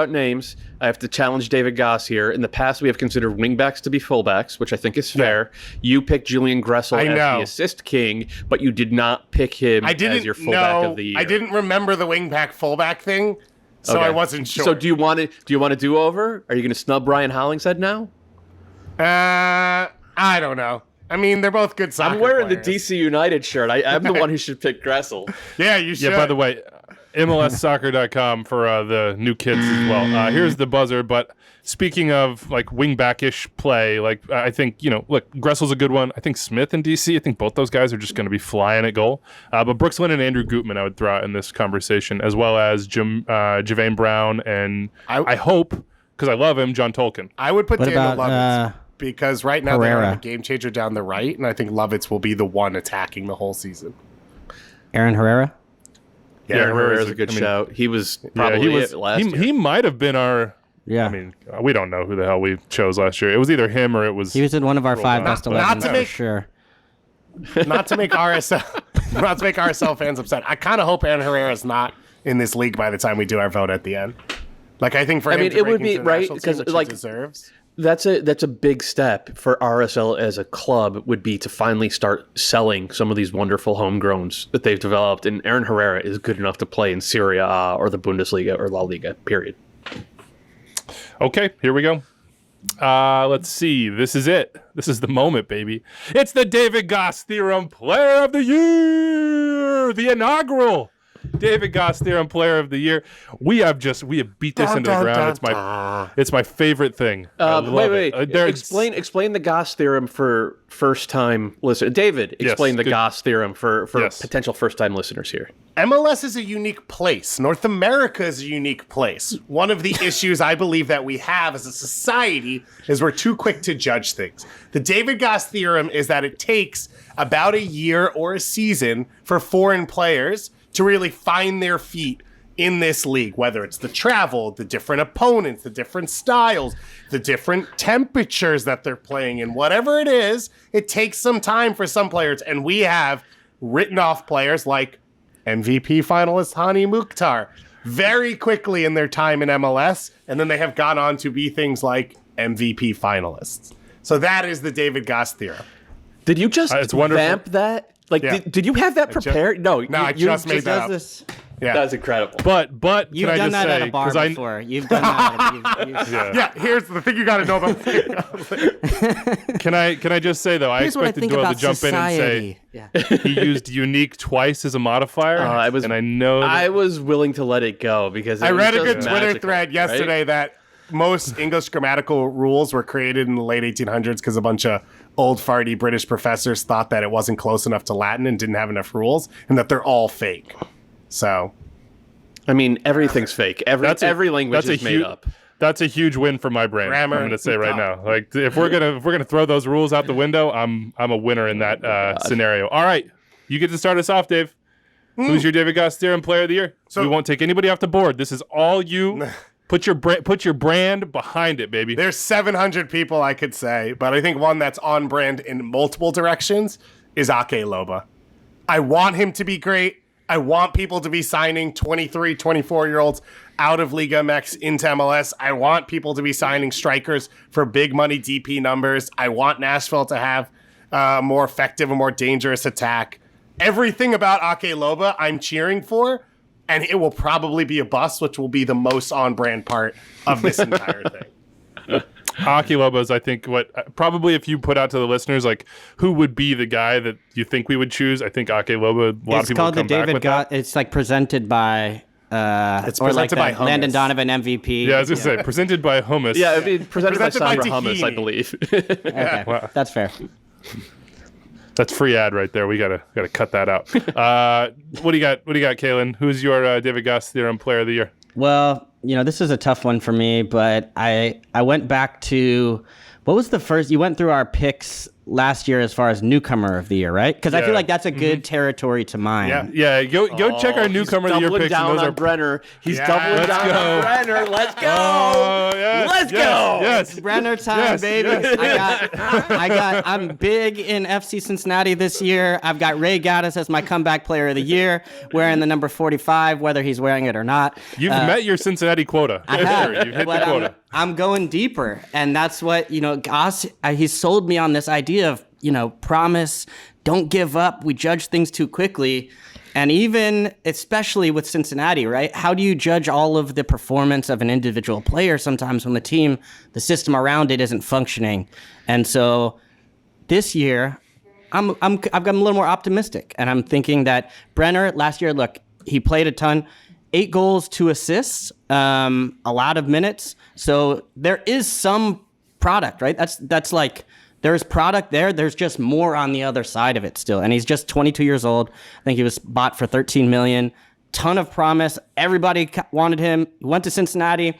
out names, I have to challenge David Gass here. In the past, we have considered wingbacks to be fullbacks, which I think is fair. Yeah. You picked Julian Gressel as the assist king, but you did not pick him as your fullback of the year. I didn't remember the wingback fullback thing, so okay. I wasn't sure. So do you want to do over? Are you going to snub Brian Hollingshead now? I don't know. I mean, they're both good soccer I'm wearing players. The DC United shirt. I'm the one who should pick Gressel. Yeah, you should. Yeah, by the way, MLSsoccer.com for the new kids as well. Here's the buzzer, but speaking of like wing-back-ish play, like I think, look, Gressel's a good one. I think Smith and DC, I think both those guys are just going to be flying at goal. But Brooks Lynn and Andrew Gutman I would throw out in this conversation, as well as Javane Brown and I hope, because I love him, John Tolkien. I would put Daniel Lovitz. Because right now they're a game changer down the right, and I think Lovitz will be the one attacking the whole season. Aaron Herrera? Yeah, Aaron Herrera's a good shout. He was probably it last year. He might have been our... Yeah. I mean, we don't know who the hell we chose last year. It was either him or it was... He was in one of our 5 best 11s for sure. Not to make RSL fans upset. I kind of hope Aaron Herrera's not in this league by the time we do our vote at the end. Like, I think for him it would be right because like he deserves. That's a big step for RSL as a club, would be to finally start selling some of these wonderful homegrowns that they've developed. And Aaron Herrera is good enough to play in Serie A or the Bundesliga or La Liga, period. Okay, here we go. Let's see. This is it. This is the moment, baby. It's the David Gass Theorem Player of the Year, the inaugural David Gass Theorem Player of the Year. We have beat this into the ground. It's my favorite thing. Wait. Explain the Gass Theorem for first time listeners. David, explain the Gass Theorem for potential first time listeners here. MLS is a unique place. North America is a unique place. One of the issues I believe that we have as a society is we're too quick to judge things. The David Gass Theorem is that it takes about a year or a season for foreign players to really find their feet in this league, whether it's the travel, the different opponents, the different styles, the different temperatures that they're playing in, whatever it is, it takes some time for some players. And we have written off players like MVP finalist Hani Mukhtar very quickly in their time in MLS, and then they have gone on to be things like MVP finalists. So that is the David Gass theorem. Did you just It's wonderful. vamp that? Like, Yeah. did you have that prepared? No, I just made that up. This. Yeah. That was incredible. But You've can I done just that say, at a bar 'cause I- before. You've done that. Yeah, here's the thing you got to know about Can I just say though, I Here's what I expected think Doyle about to jump society. in and say he used unique twice as a modifier. And I know that, I was willing to let it go because I was read a just good Twitter magical, thread yesterday right? that most English grammatical rules were created in the late 1800s because a bunch of old farty British professors thought that it wasn't close enough to Latin and didn't have enough rules, and that they're all fake. So, I mean, everything's fake. Every language is made up. That's a huge win for my brain. Grammar. I'm going to say right now. Like if we're gonna throw those rules out the window, I'm a winner in that scenario. All right, you get to start us off, Dave. Who's your David Gass Theorem Player of the Year? So- we won't take anybody off the board. This is all you. Put your brand behind it, baby. there's 700 people I could say, but I think one that's on brand in multiple directions is Ake Loba. I want him to be great. I want people to be signing 23, 24-year-olds out of Liga MX into MLS. I want people to be signing strikers for big money DP numbers. I want Nashville to have a more effective and more dangerous attack. Everything about Ake Loba I'm cheering for, and it will probably be a bust, which will be the most on-brand part of this entire thing. Aki Lobos, I think probably if you put out to the listeners like who would be the guy that you think we would choose, I think Ake Lobo. A lot of It's people called would the come back David with that. Gass. It's like presented by. It's or like presented by the Landon Hummus. Donovan MVP. Yeah, I was gonna say presented by Hummus. Yeah, it'd be presented by Presented by Sandra Hummus, I Tahini. believe. Okay, Wow. that's fair. That's free ad right there. We gotta cut that out. What do you got? What do you got, Kaylin? Who's your David Gass Theorem Player of the Year? Well, this is a tough one for me, but I went back to what was the first? You went through our picks last year as far as Newcomer of the Year, right? Because I Yeah. feel like that's a good territory to mine. Yeah. Yeah, go check our Newcomer of the Year doubling picks. And down those on are Brenner. He's Yeah. doubling Let's down go. on Brenner. Let's go. Oh, yes, Let's yes, go. Yes. Brenner time, Yes, baby. yes. I'm big in FC Cincinnati this year. I've got Ray Gaddis as my comeback player of the year, wearing the number 45, whether he's wearing it or not. You've met your Cincinnati quota. I Yes, have, sir. You've hit but the quota. I'm going deeper, and that's what Gass. He's sold me on this idea of promise, don't give up. We judge things too quickly, and even especially with Cincinnati, right? How do you judge all of the performance of an individual player sometimes when the system around it isn't functioning? And so this year, I'm a little more optimistic, and I'm thinking that Brenner last year, look, he played a ton. 8 goals, 2 assists, a lot of minutes. So there is some product, right? That's like there's product there. There's just more on the other side of it still. And he's just 22 years old. I think he was bought for $13 million. Ton of promise. Everybody wanted him. He went to Cincinnati.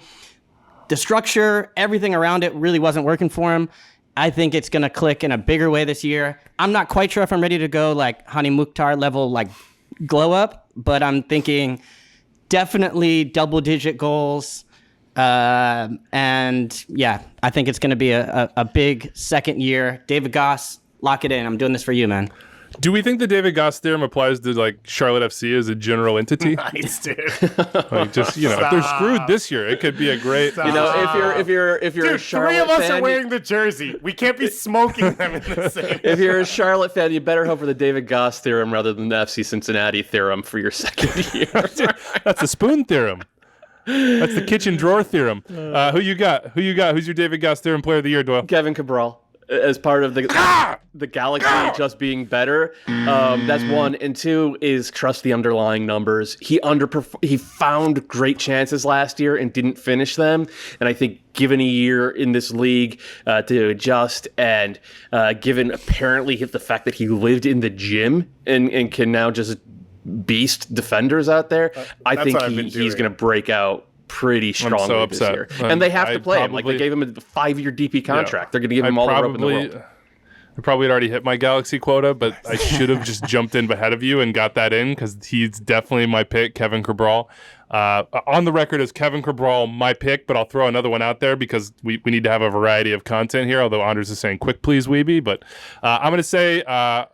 The structure, everything around it really wasn't working for him. I think it's going to click in a bigger way this year. I'm not quite sure if I'm ready to go like Hani Mukhtar level, like glow up, but I'm thinking definitely double-digit goals. And yeah, I think it's going to be a big second year. David Gass, lock it in. I'm doing this for you, man. Do we think the David Gass theorem applies to like Charlotte FC as a general entity? Nice, dude. Like just if they're screwed this year, it could be a great. If you're a Dude, Charlotte 3 of us fan, are wearing the jersey. We can't be smoking them in the same. if you're a Charlotte fan, you better hope for the David Gass theorem rather than the FC Cincinnati theorem for your second year. That's the spoon theorem. That's the kitchen drawer theorem. Who you got? Who's your David Gass Theorem Player of the Year, Doyle? Kevin Cabral, as part of the Galaxy just being better. That's one. And two is trust the underlying numbers. He found great chances last year and didn't finish them. And I think given a year in this league to adjust, and given apparently the fact that he lived in the gym and can now just beast defenders out there, I That's think what I've been he's doing. going to break out pretty strongly so this upset. year. Um, And they have I to play him. Like probably- they gave him a 5-year DP contract. Yeah. They're going to give him all the rope in the world. I probably had already hit my Galaxy quota, but I should have just jumped in ahead of you and got that in because he's definitely my pick, Kevin Cabral. On the record as Kevin Cabral, my pick, but I'll throw another one out there because we need to have a variety of content here, although Anders is saying quick please, Weeby. But I'm going to say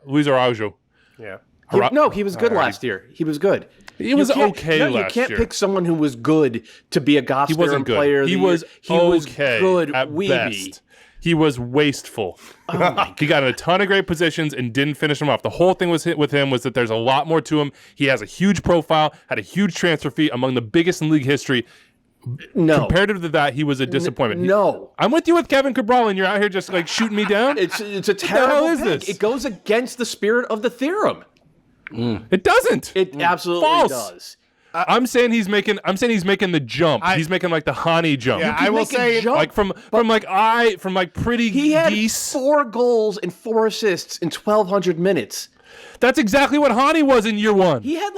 Luis Araujo. Yeah. He was good last year. He was good. He was okay last year. You can't pick someone who was good to be a Gass Theorem wasn't good. player. He was okay good at weeby. best. He was wasteful. He got in a ton of great positions and didn't finish them off. The whole thing with him was that there's a lot more to him. He has a huge profile, had a huge transfer fee, among the biggest in league history. No. Comparative to that, he was a disappointment. No. I'm with you with Kevin Cabral, and you're out here just like shooting me down. It's a terrible is pick. this? It goes against the spirit of the theorem. It doesn't. It absolutely False. does. I'm saying he's making the jump. He's making like the Hani jump. Yeah, I will make a say jump. Like from pretty He had geese. 4 goals and 4 assists in 1,200 minutes. That's exactly what Hani was in year 1. He had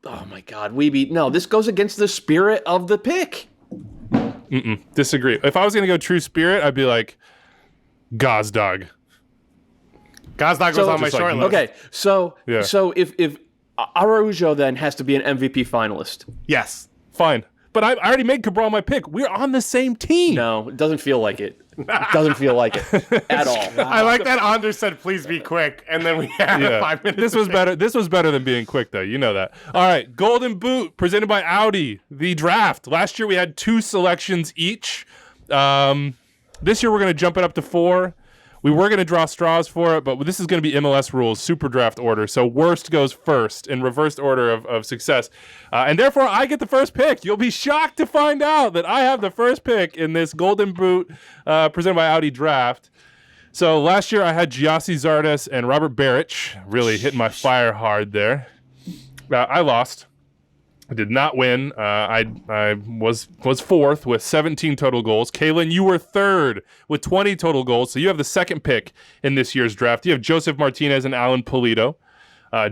oh my God, Weeby. No, this goes against the spirit of the pick. Disagree. If I was gonna go true spirit, I'd be like Gazdag. Gazdag was on my just like- short list. Okay, so Yeah. so if Araujo then has to be an MVP finalist. Yes. Fine. But I already made Cabral my pick. We're on the same team. No, it doesn't feel like it. It doesn't feel like it at all. I like that Anders said, please be quick. And then we had 5 minutes. This was better. This was better than being quick, though. You know that. All right, Golden Boot presented by Audi. The draft. Last year we had 2 selections each. This year we're going to jump it up to 4. We were going to draw straws for it, but this is going to be MLS rules, super draft order. So worst goes first in reversed order of success. And therefore, I get the first pick. You'll be shocked to find out that I have the first pick in this Golden Boot presented by Audi draft. So last year I had Giassi Zardes and Robert Baric, really hitting my fire hard there. I lost. I did not win. I was 4th with 17 total goals. Kalen, you were 3rd with 20 total goals. So you have the second pick in this year's draft. You have Joseph Martinez and Alan Pulido.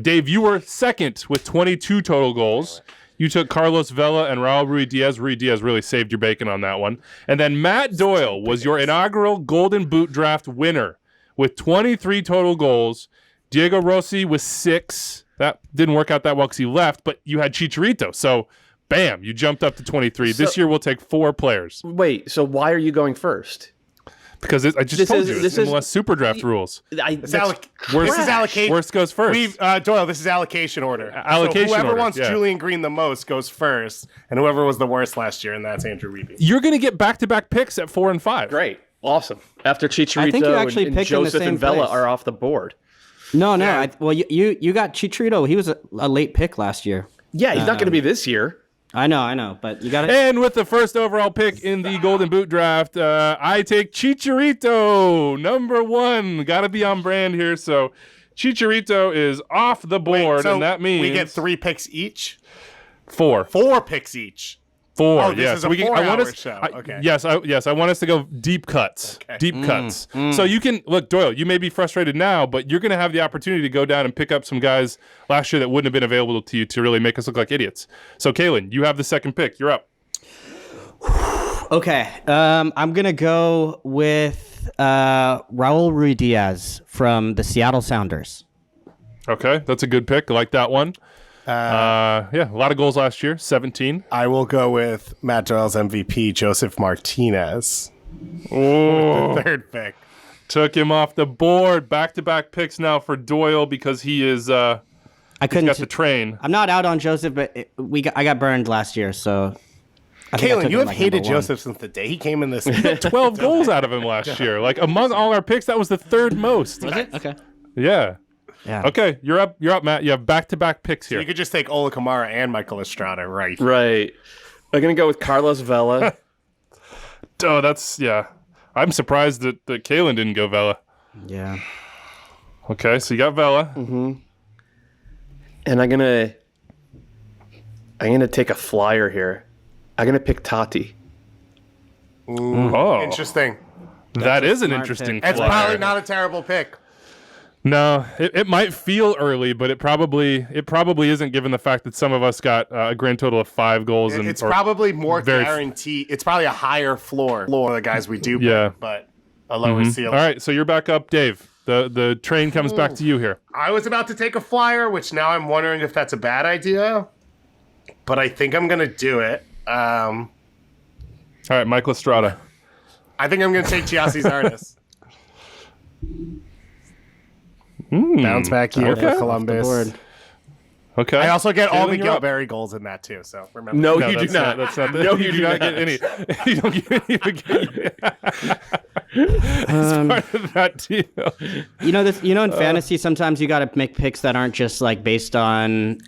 Dave, you were 2nd with 22 total goals. You took Carlos Vela and Raul Ruiz-Diaz. Ruiz-Diaz really saved your bacon on that one. And then Matt Doyle was your inaugural Golden Boot draft winner with 23 total goals. Diego Rossi with 6. That didn't work out that well because he left, but you had Chicharito. So, bam, you jumped up to 23. This year we'll take 4 players. Wait, so why are you going first? Because I just told you, it's MLS Super Draft rules. This is allocation. Worst goes first. Doyle, this is allocation order. Allocation so whoever order, wants yeah. Julian Green the most goes first, and whoever was the worst last year, and that's Andrew Weeby. You're going to get back-to-back picks at 4 and 5. Great. Awesome. After Chicharito I think you actually and picked in the Joseph same and Vela place. are off the board. No. Yeah. You got Chicharito. He was a late pick last year. Yeah, he's not going to be this year. I know, but you got it. And with the first overall pick in the Golden Boot draft, I take Chicharito, number 1. Got to be on brand here. So Chicharito is off the board, so and that means we get 3 picks each? 4. 4 picks each. 4. Oh, this yes. is a I want 4-hour us. show. Okay. Yes, I want us to go deep cuts. Okay. Deep cuts. So you can look, Doyle. You may be frustrated now, but you're going to have the opportunity to go down and pick up some guys last year that wouldn't have been available to you to really make us look like idiots. So, Kalen, you have the second pick. You're up. Okay. I'm gonna go with Raul Ruiz-Diaz from the Seattle Sounders. Okay, that's a good pick. I like that one. Yeah, a lot of goals last year, 17. I will go with Matt Doyle's MVP, Joseph Martinez. Oh, The 3rd pick. took him off the board. Back-to-back picks now for Doyle because he is I couldn't. got the train. I'm not out on Joseph, but I got burned last year, so. I think I took Kalen, you him have like hated number 1. Joseph since the day he came in this. 12 goals out of him last year. Like among all our picks, that was the 3rd most. Was it? Okay. Yeah. Yeah. Okay, you're up, Matt. You have back-to-back picks here. You could just take Ola Kamara and Michael Estrada, right? Right. I'm going to go with Carlos Vela. Oh, yeah. I'm surprised that Kalen didn't go Vela. Yeah. Okay, so you got Vela. And I'm going to take a flyer here. I'm going to pick Tati. Oh, Interesting. that is an smart interesting pick. It's flyer. probably not a terrible pick. No, it might feel early, but it probably isn't, given the fact that some of us got a grand total of 5 goals. It's probably more very- guaranteed. It's probably a higher floor for the guys we do, Yeah. but a lower All ceiling. right, so you're back up, Dave. The train comes back to you here. I was about to take a flyer, which now I'm wondering if that's a bad idea, but I think I'm going to do it. All right, Michael Estrada. I think I'm going to take Giassi Zardes. Bounce back here Okay. for Columbus. Okay. I also get all Kaylin, the you're up. Gilberry goals in that too. So remember. No, No, you do that's not. That's not. No, you do not get any. You don't get as part of that deal. In fantasy, sometimes you got to make picks that aren't just like based on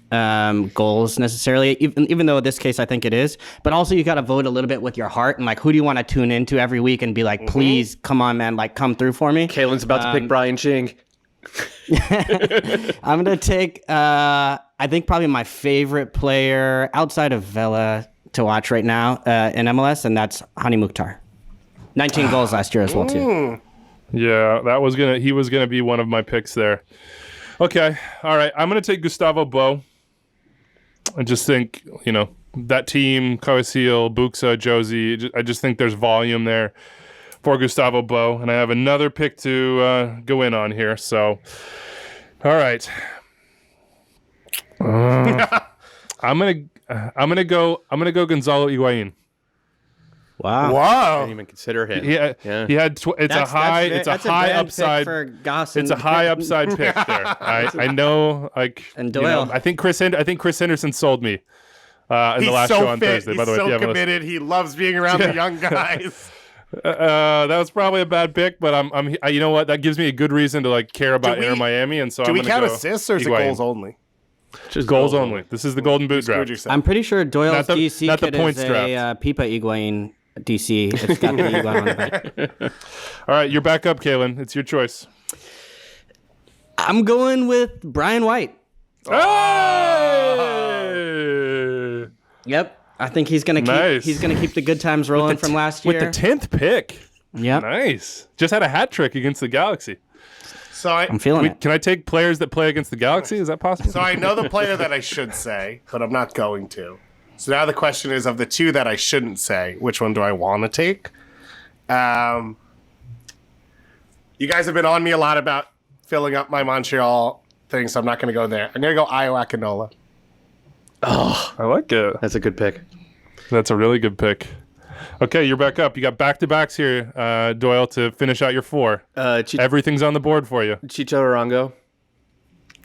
goals necessarily. Even though in this case I think it is, but also you got to vote a little bit with your heart and like who do you want to tune into every week and be like, please, come on, man, like come through for me. Kalen's about to pick Brian Ching. I'm gonna take I think probably my favorite player outside of Vela to watch right now in MLS, and that's Hani Mukhtar. 19 goals last year as well too. Yeah, he was gonna be one of my picks there. Okay, all right. I'm gonna take Gustavo Bo. I just think that team, Carvajal, Buxa, Josie. I just think there's volume there for Gustavo Bo, and I have another pick to go in on here. So, all right. I'm gonna go Gonzalo Higuain. Wow. I didn't even consider him. He had it's a high upside for Gass. It's a high upside pick there. I know, like, And Doyle. I think Chris Henderson sold me in the last show on Thursday. By the way, he's if you so haven't listened. committed. He loves being around the young guys. That was probably a bad pick, but I'm you know what? That gives me a good reason to like care about Inter Miami, and so Do I'm we gonna count go assists or is it Higuain. goals only? Just Goals only. This is the Golden Boot Screwed draft. yourself. I'm pretty sure Doyle's Not the DC kit points is draft. a Pipa Higuain DC. It's got the Higuain on the back. All right, you're back up, Kaylin. It's your choice. I'm going with Brian White. Hey! Yep. I think he's gonna Nice. keep the good times rolling from last year. With the 10th pick. Yep. Nice. Just had a hat trick against the Galaxy. So I'm feeling it. Can I take players that play against the Galaxy? Is that possible? So I know the player that I should say, but I'm not going to. So now the question is, of the two that I shouldn't say, which one do I want to take? You guys have been on me a lot about filling up my Montreal thing, so I'm not going to go there. I'm going to go Iowa Canola. I like it. That's a good pick. That's a really good pick. Okay, you're back up. You got back-to-backs here, Doyle, to finish out your four. Everything's on the board for you. Chicho Arango.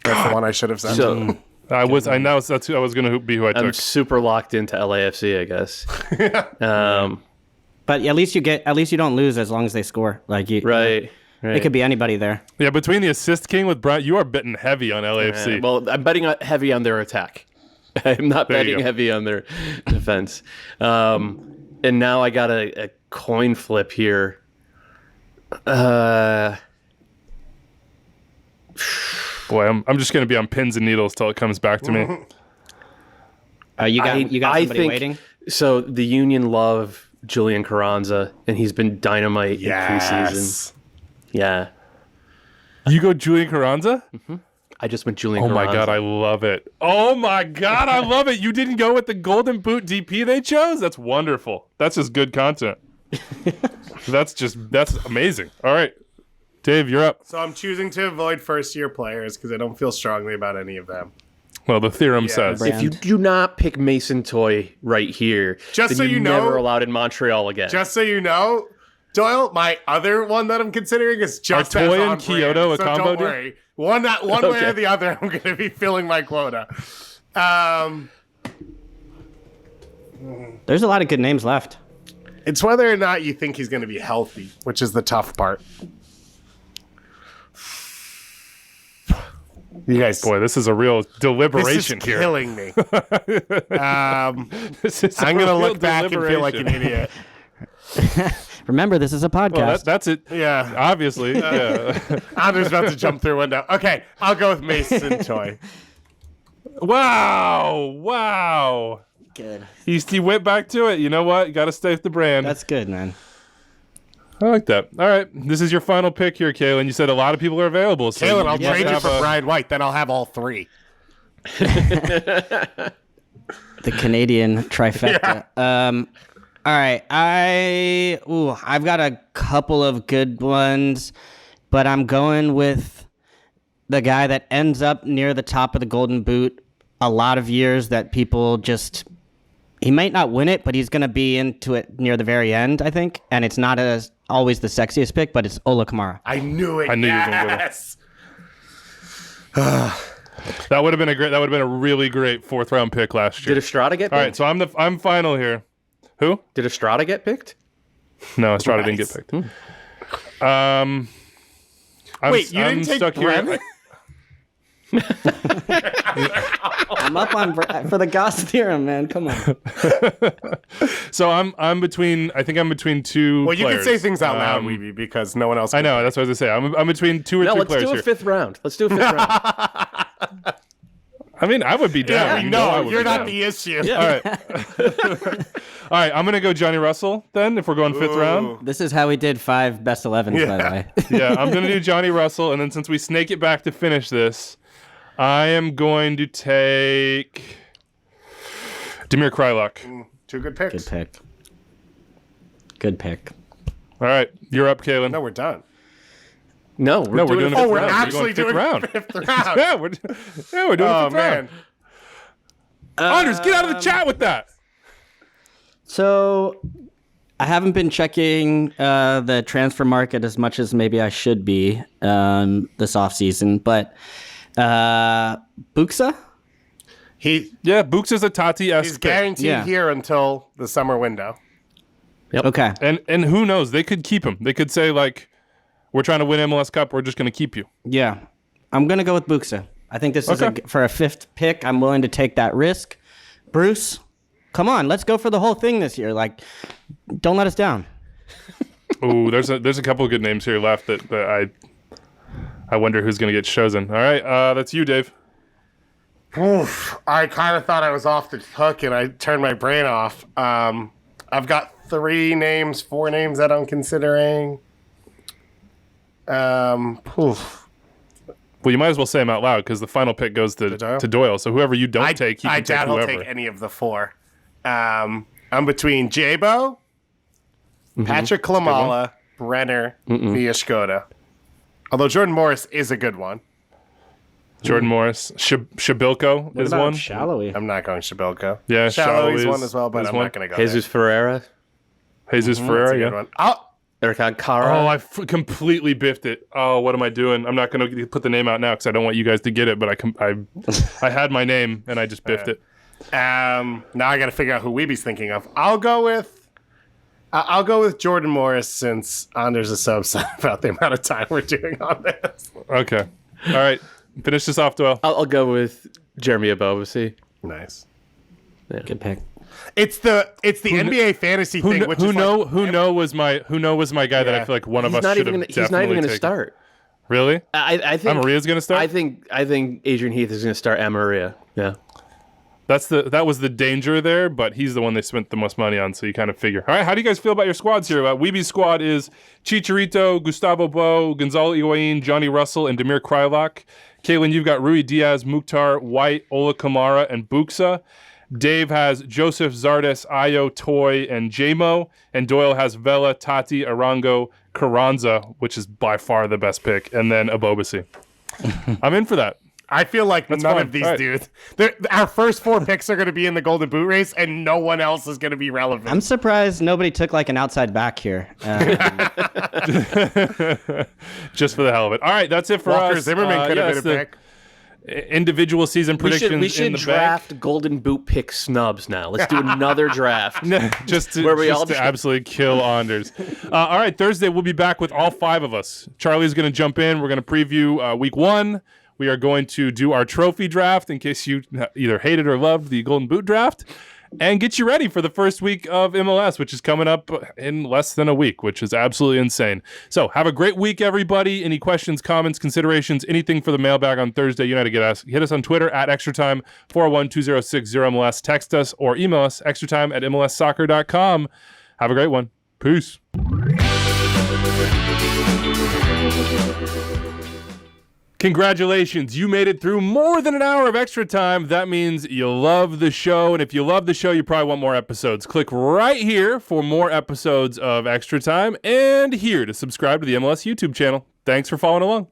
That's the one I should have said. So I know that's who I was going to be who I I'm took. super locked into LAFC, I guess. But at least you don't lose as long as they score. Like you, Right. It could be anybody there. Yeah, between the assist king with Brian, you are betting heavy on LAFC. Well, I'm betting heavy on their attack. I'm not There you betting go. heavy on their defense. And now I got a coin flip here. Boy, I'm just going to be on pins and needles till it comes back to me. You got I somebody think, waiting. So the Union love Julian Carranza, and he's been dynamite in preseason. Yes. Yeah. You go Julian Carranza? I just went Julian Oh Carranza. my God, I love it. Oh my God, I love it. You didn't go with the Golden Boot DP they chose? That's wonderful. That's just good content. That's amazing. All right. Dave, you're up. So I'm choosing to avoid first-year players because I don't feel strongly about any of them. Well, the theorem says. Brand. If you do not pick Mason Toy right here, Just then so you're you know- never allowed in Montreal again. Just so you know, Doyle, my other one that I'm considering is just Are as Toy on and Kyoto a brand, so combo don't deal? worry. One way Okay. or the other, I'm going to be filling my quota. There's a lot of good names left. It's whether or not you think he's going to be healthy, which is the tough part. You guys, Boy, this is a real this is deliberation here. killing me. This is I'm a going to real look back and feel like an deliberation. idiot. Remember, this is a podcast. Well, that's it. Yeah. Obviously. Yeah. I'm just about to jump through a window. Okay, I'll go with Mason Toy. Wow. good. He went back to it. You know what? You got to stay with the brand. That's good, man. I like that. All right. This is your final pick here, Kaylin. You said a lot of people are available. So Kaylin, I'll you must trade you have for a- Brian White, then I'll have all three. The Canadian trifecta. All right. I've got a couple of good ones, but I'm going with the guy that ends up near the top of the Golden Boot a lot of years that people just... He might not win it, but he's going to be into it near the very end, I think. And it's not as always the sexiest pick, but it's Ola Kamara. I knew it. I knew you were gonna go there. yes. That would have been a really great fourth round pick last year. Did Estrada get picked? All right, so I'm final here. Who? Did Estrada get picked? No, Estrada didn't get picked. I'm Wait, you didn't take stuck Brennan? here. I'm up on for the Gass Theorem, man. Come on. So I'm between. I think I'm between two. Well, you players. can say things out loud, Weeby, because no one else. I know. That's what I was gonna say. I'm between two or No, three let's players do a here. fifth round. Let's do a fifth round. I mean, I would be down. Yeah, You know I no, would you're be not down. the issue. All right. All right. I'm gonna go Johnny Russell then. If we're going fifth round. This is how we did 5 best 11s, by the way. Yeah, I'm gonna do Johnny Russell, and then since we snake it back to finish this, I am going to take Damir Krylock. Two good picks. Good pick. Good pick. All right, you're up, Kalen. No, we're done. No, we're doing a it. Oh, we're round. We're actually going doing fifth fifth round. Yeah, we're doing Oh fifth round. man. Anders, get out of the chat with that. So I haven't been checking the transfer market as much as maybe I should be this offseason, but Buxa? Yeah, Books is a Tati-esque He's pick. guaranteed Yeah. here until the summer window. Okay. And who knows? They could keep him. They could say, like, we're trying to win MLS Cup. We're just going to keep you. Yeah. I'm going to go with Buxa. I think this is for a fifth pick. I'm willing to take that risk. Bruce, come on. Let's go for the whole thing this year. Like, don't let us down. Ooh, there's a couple of good names here left that I wonder who's going to get chosen. All right, that's you, Dave. Oof. I kind of thought I was off the hook, and I turned my brain off. I've got 4 names that I'm considering. Oof. Well, you might as well say them out loud because the final pick goes to Doyle. So whoever you don't take, he I can take doubt he'll whoever. take any of the 4. I'm between Jabo, Patrick Klamala, Brenner, Viashkoda. Although Jordan Morris is a good one. Jordan Morris, Shabilko What is about one. Shallowy? I'm not going Shabilko. Yeah, Shallowy's Shallowy one as well, but is I'm one. not going to go Jesus Ferreira. Jesus there. Ferreira, That's a yeah. good one. Eric Cara. Oh, I completely biffed it. Oh, what am I doing? I'm not going to put the name out now because I don't want you guys to get it. But I had my name and I just biffed it. Now I got to figure out who Weeby's thinking of. I'll go with Jordan Morris since Anders is so upset about the amount of time we're doing on this. Okay. All right. Finish this off, Doyle. I'll go with Jeremy Abobasi. Nice. Good pick. It's the NBA fantasy thing. Who was my guy that I feel like one of us should have definitely He's not even going to taken. start. Really? I think Amaria's going to start. I think Adrian Heath is going to start Amaria. Yeah. That was the danger there, but he's the one they spent the most money on, so you kind of figure. All right, how do you guys feel about your squads here? Weeby's squad is Chicharito, Gustavo Bo, Gonzalo Higuain, Johnny Russell, and Damir Krylock. Caitlin, you've got Rui Diaz, Mukhtar, White, Ola Kamara, and Buxa. Dave has Joseph, Zardes, Ayo, Toy, and Jamo. And Doyle has Vela, Tati, Arango, Carranza, which is by far the best pick, and then Abobasi. I'm in for that. I feel like none fine. of these All right. dudes. Our first 4 picks are going to be in the Golden Boot race, and no one else is going to be relevant. I'm surprised nobody took like an outside back here. Just for the hell of it. All right, that's it for Walker us. Zimmerman could have that's been a the pick. Individual season predictions We should in the draft Golden Boot pick snubs now. Let's do another draft. bank. just to, Where we just all to just- absolutely kill Anders. All right, Thursday we'll be back with all 5 of us. Charlie's going to jump in. We're going to preview week 1. We are going to do our trophy draft in case you either hated or loved the Golden Boot draft, and get you ready for the first week of MLS, which is coming up in less than a week, which is absolutely insane. So have a great week, everybody. Any questions, comments, considerations, anything for the mailbag on Thursday, you know how to get us. Hit us on Twitter at Extratime, 401-206-0MLS. Text us or email us, extratime@mlssoccer.com. Have a great one. Peace. Congratulations, you made it through more than an hour of Extra Time. That means you love the show, and if you love the show, you probably want more episodes. Click right here for more episodes of Extra Time, and here to subscribe to the MLS YouTube channel. Thanks for following along.